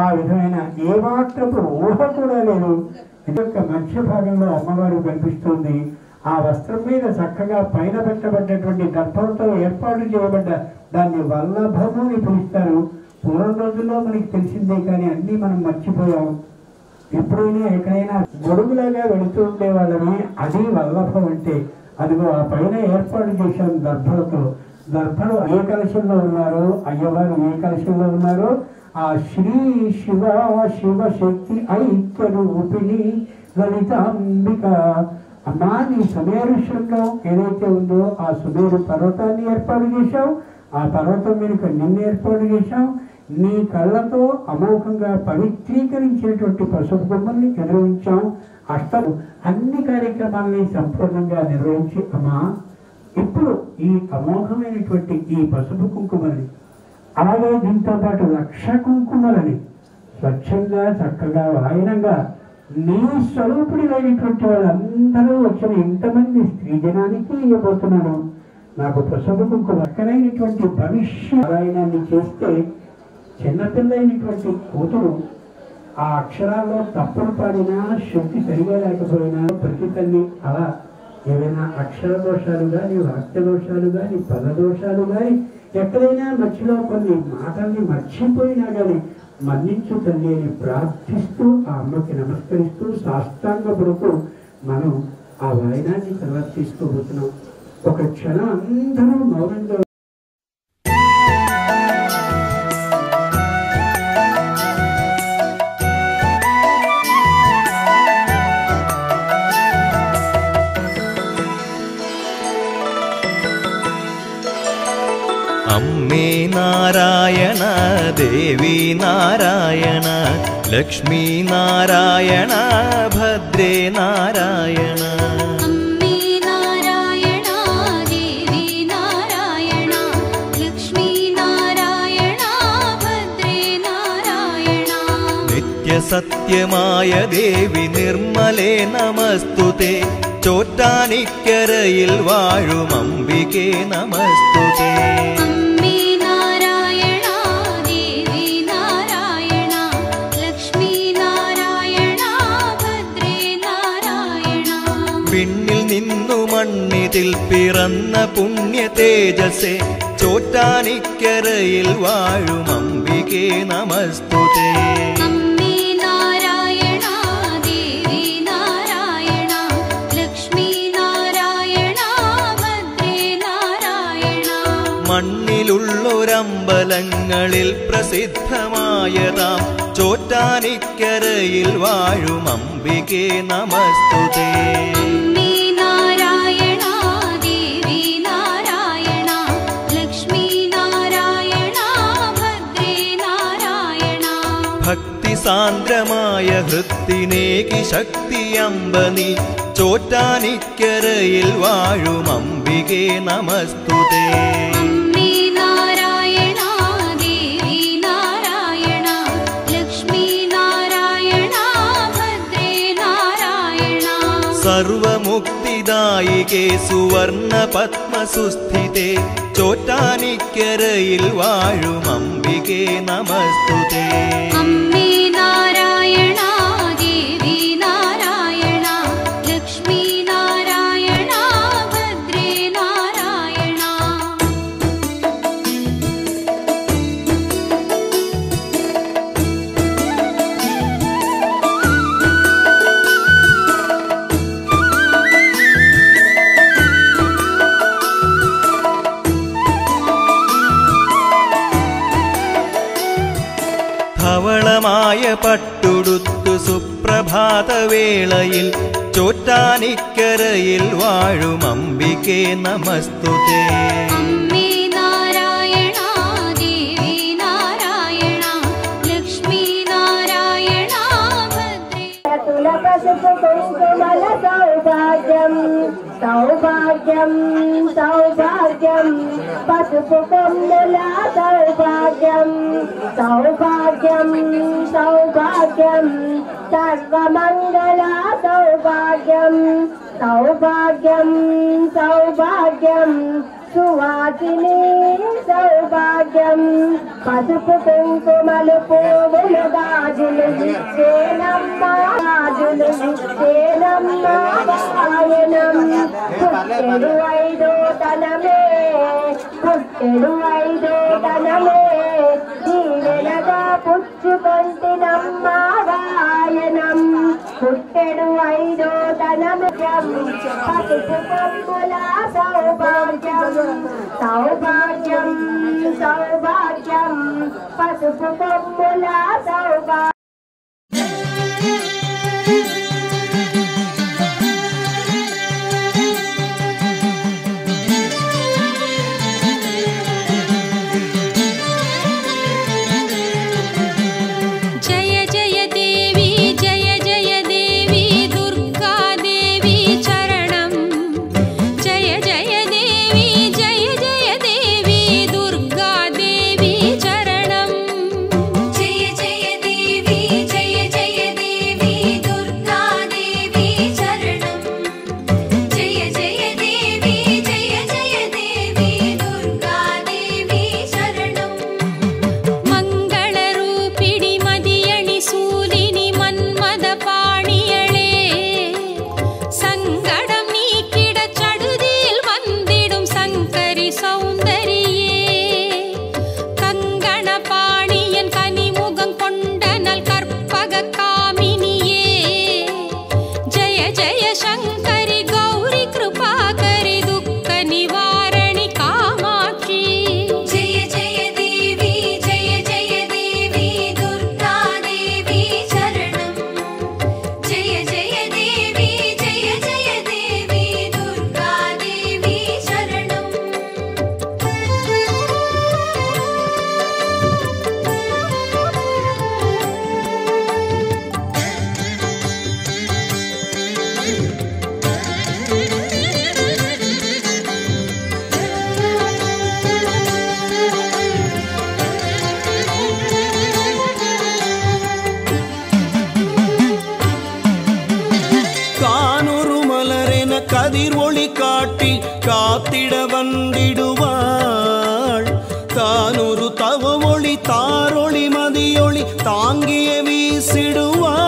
ఆ విధమైన ఏమాత్రపు ఊహ కూడా లేదు. ఇదొక మధ్య భాగంలో అమ్మవారు కనిపిస్తుంది. ఆ వస్త్రం మీద చక్కగా పైన పెట్టబడ్డటువంటి దర్భంతో ఏర్పాటు చేయబడ్డ దాన్ని వల్లభము అని పిలుస్తారు. పూర్వం రోజుల్లో మనకి తెలిసిందే, కానీ అన్నీ మనం మర్చిపోయాం. ఎప్పుడైనా ఎక్కడైనా గొడుగులాగా వెళుతూ ఉండేవాళ్ళని, అది వల్లభం అంటే. అదిగో ఆ పైన ఏర్పాటు చేశాం దర్భలతో. దర్భలు ఏ కలశంలో ఉన్నారో, అయ్యవారు ఏ కలశంలో ఉన్నారో ఆ శ్రీ శివ శివశక్తి ఐక్య రూపిణి లలితాంబిక అమ్మా, నీ సుమేరు శృంగం ఏదైతే ఉందో ఆ సుమేరు పర్వతాన్ని ఏర్పాటు చేశాం. ఆ పర్వతం వెనుక నిన్ను ఏర్పాటు చేశాం. నీ కళ్ళతో అమోఘంగా పవిత్రీకరించినటువంటి పసుపు బొమ్మల్ని నిర్వహించాం. అన్ని కార్యక్రమాలని సంపూర్ణంగా నిర్వహించి అమ్మా, ఇప్పుడు ఈ అమోఘమైనటువంటి ఈ పసుపు కుంకుమని, అలాగే దీంతో పాటు 1,00,000 కుంకుమలని స్వచ్ఛంగా చక్కగా వాయనంగా నీ స్వరూపుడినైనటువంటి వాళ్ళందరూ వచ్చిన ఇంతమంది స్త్రీ జనానికి ఇవ్వబోతున్నాను. నాకు పసుపు కుంకుమ చక్కనైనటువంటి భవిష్య పారాయణాన్ని చేస్తే చిన్నపిల్లైనటువంటి కూతురు ఆ అక్షరాల్లో తప్పులు పాడినా, శక్తి సరిగా లేకపోయినా ప్రతి తల్లి అలా ఏవైనా అక్షర దోషాలు కానీ, వాక్య దోషాలు కానీ, పద దోషాలు కానీ, ఎక్కడైనా మధ్యలో కొన్ని మాటల్ని మర్చిపోయినా కానీ మన్నించు తల్లి అని ప్రార్థిస్తూ ఆ అమ్మకి నమస్కరిస్తూ సాష్టాంగపడుతూ మనం ఆ వాయినాన్ని తర్వాత తీసుకోబోతున్నాం. ఒక క్షణం అందరూ మౌనంగా అమ్మే నారాయణ, దేవి నారాయణ, లక్ష్మీ నారాయణ, భద్రే నారాయణ. అమ్మే నారాయణ, దేవి నారాయణ, లక్ష్మీ నారాయణ, భద్రే నారాయణ. నిత్య సత్యమాయ దేవి నిర్మలే నమస్తుతే, ചോറ്റാനിക്കരയിൽ വാഴും അംബികേ നമസ്തുതേ. അമ്മേ നാരായണ, ദേവി നാരായണ, ലക്ഷ്മി നാരായണ, ഭദ്രേ നാരായണ. വിണ്ണിൽ നിന്നു മണ്ണിതിൽ പിറന്ന പുണ്യ തേജസ്സേ, ചോറ്റാനിക്കരയിൽ വാഴും അംബികേ നമസ്തുതേ. മണ്ണിലുള്ളൊരമ്പലങ്ങളിൽ പ്രസിദ്ധമായതാം ചോറ്റാനിക്കരയിൽ വാഴും അംബികേ നമസ്തുതേ. അമ്മേ നാരായണ, ദേവി നാരായണ, ലക്ഷ്മി നാരായണ, ഭദ്രേ നാരായണ. ഭക്തി സാന്ദ്രമായ ഹൃത്തിനേകി ശക്തി അമ്പനി, ചോറ്റാനിക്കരയിൽ വാഴും അംബികേ നമസ്തുതേ. അമ്മേ നാരായണ, ദേവി നാരായണ, ലക്ഷ്മി നാരായണ, ഭദ്രേ നാരായണ. സർവമുക്തിദായികേ സുവർണ പത്മസുസ്ഥിതേ, ചോറ്റാനിക്കരയിൽ വാഴും അംബികേ നമസ്തുതേ. അമ്മേ നാരായണ, ദേവി നാരായണ, ലക്ഷ്മി നാരായണ, പട്ടുടുത്തു സുപ്രഭാതവേളയിൽ ചോറ്റാനിക്കരയിൽ വാഴും അംബികേ നമസ്തുതേ. അമ്മേ നാരായണ ദേവി നാരായണ ലക്ഷ്മി നാരായണ ഭദ്രേ. సౌభాగ్యం సౌభాగ్యం పసుపు కొమ్ముల సౌభాగ్యం సౌభాగ్యం సౌభాగ్యం సర్వమంగళ సౌభాగ్యం సౌభాగ్యం సౌభాగ్యం సువాసిని సౌభాగ్యం పసుపు కుంకుమలు పువ్వులు గాజులు ఇచ్చేనమ్మ గాజులు ఇచ్చేనమ్మ వాయనం పుట్టెడు ఐదో తనమే పుట్టెడు ఐదో తనమే దీవెనగా పుచ్చుకొంటినమ్మ వాయనం పుట్టెడు ఐదో తనమే పసుపు కొమ్ముల సౌభాగ్యం సౌభాగ్యం సౌభాగ్యం పసుపు కొమ్ముల సౌభాగ్యం. జయ జయ దేవి జయ జయ దేవి దుర్గా దేవి చరణం. జయ జయ దేవి జయ జయ దేవి దుర్గా దేవి చరణం. జయ జయ దేవి జయ జయ దేవి దుర్గా దేవి చరణం. జయ జయ దేవి జయ జయ దేవి దుర్గా దేవి చరణం. ಮಂಗಳ ರೂಪಿಣಿ ಮದಿಯಣಿ ಸೂಲಿನಿ ಮನ್ಮದ ಪಾಣಿಯಳೇ சங்கடம் நீக்கிட சடுதியில் வந்திடும் சங்கரி சௌந்தரியே கங்கண பாணியன் கனிமுகம் கொண்ட நல் கற்பக காமினியே ஜய ஜய சங்கரி கௌரி கிருபாகரி துக்க நிவாரணி காமாட்சி. ஜய ஜய தேவி ஜய ஜய தேவி துர்கா தேவி சரணம். ஜய ஜய தேவி ஜய ஜய தேவி துர்கா தேவி சரணம். கானொரு மலரென கதிர் ஒளி காட்டி காத்திட வந்திடுவாள். தானொரு தவ ஒளி தாரொளி மதியொளி தாங்கிய வீசிடுவாள்.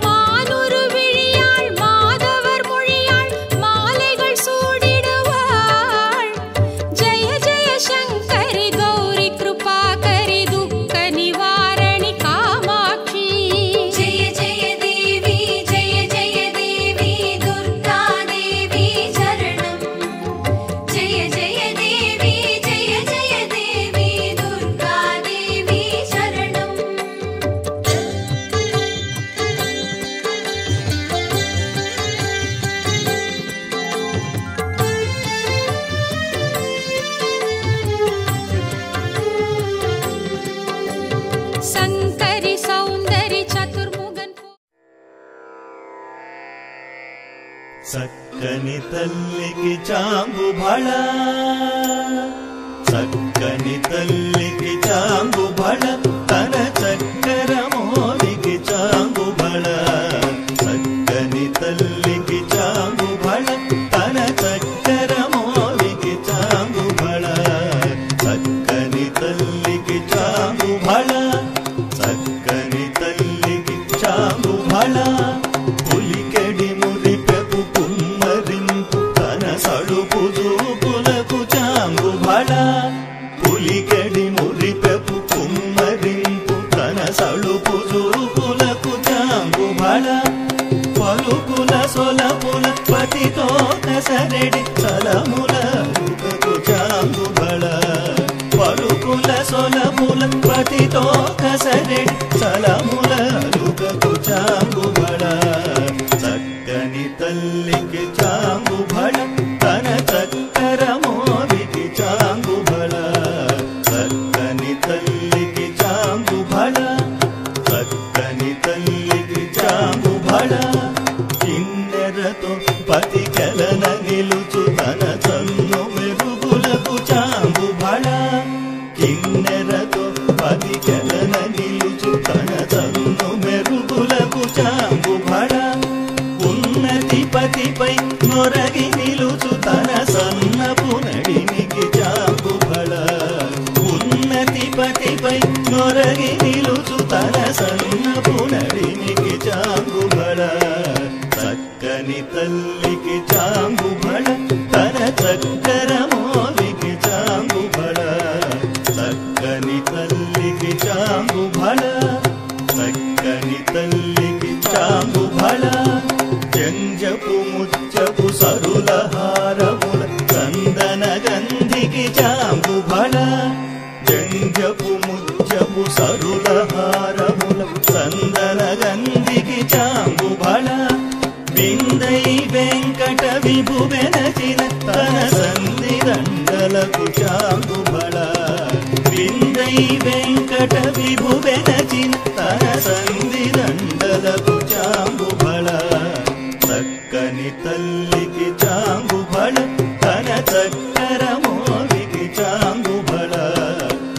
மானொரு விழியாள் மாதவர் மொழியாள் மாலைகள் சூடிடுவாள். ஜய ஜய சங்கரி கௌரி கிருபாகரி துக்க நிவாரணி காமாட்சி. ஜய ஜய தேவி ஜய ஜய தேவி துர்கா தேவி சரணம். ஜய ஜய தேவி ஜய ஜய தேவி துர்கா தேவி சரணம். சங்கரி சௌந்தரி சதுர்முகன் చక్కని తల్లికి చాంగు భళ చక్కని తల్లికి చాంగు భళ తన చక్కర మోదికి చాంగు భళ చక్కని తల్లికి చాంగు భళ తన చక్కర మోదికి చాంగు భళ చక్కని తల్లికి చాంగు భళ చక్కని తల్లికి చాంగు భళ పులికెడి మురిపెపు కుమ్మరింపు తన సడుపు చూపులకు చాంగు భళ పులికెడి మురిపెపు కుమ్మరింపు తన సడుపు చూపులకు చాంగు భళ పలుకుల సొలపుల పతితో కసరెడి చలముల రుకకు చాంగు భళ పలుకుల సొలపుల పతితో కసరెడి చల కిన్నెరతో పతికెలన నిలుచు తన సన్ను మెరుగులకు చాంగు బళ కిన్నెరతో పతికెలన నిలుచు తన సన్ను మెరుగులకు చాంగు బళ ఉన్నతి పతిపై నొరగి నిలుచు తన సన్నపు నడినికి చాంగు బళ ఉన్నతి పతిపై నొరగి నిలుచు తన సన్నపు నడినికి చాంగు బళ చక్కని తల్లికి చాంగు బళ తన చక్కర మోలికి చాంగు బళ చక్కని తల్లికి చాంగు బళ చక్కని తల్లికి చాంగు బళ జంజపు ముచ్చపు సరుల హారముల చందన గంధికి చాంగు బళ జంజపు ముచ్చపు సరుల హారముల చందన గంధికి చాంగు బళ విందై వెంకట విభు వెనచిన తన సంధి దండలకు చాంగు బళ విందై వెంకట విభు వెనచిన తన సంధి దండలకు చాంగు బళ చక్కని తల్లికి చాంగు బళ తన చక్కర మోలికి చాంగు బళ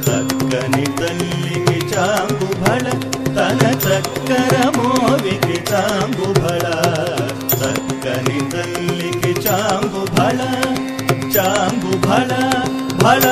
చక్కని తల్లికి చాంగు బళ తన చక్కర మోలికి చాంగు బళ చక్కని తల్లికి చాంగు బళ చాంగు బళ బళ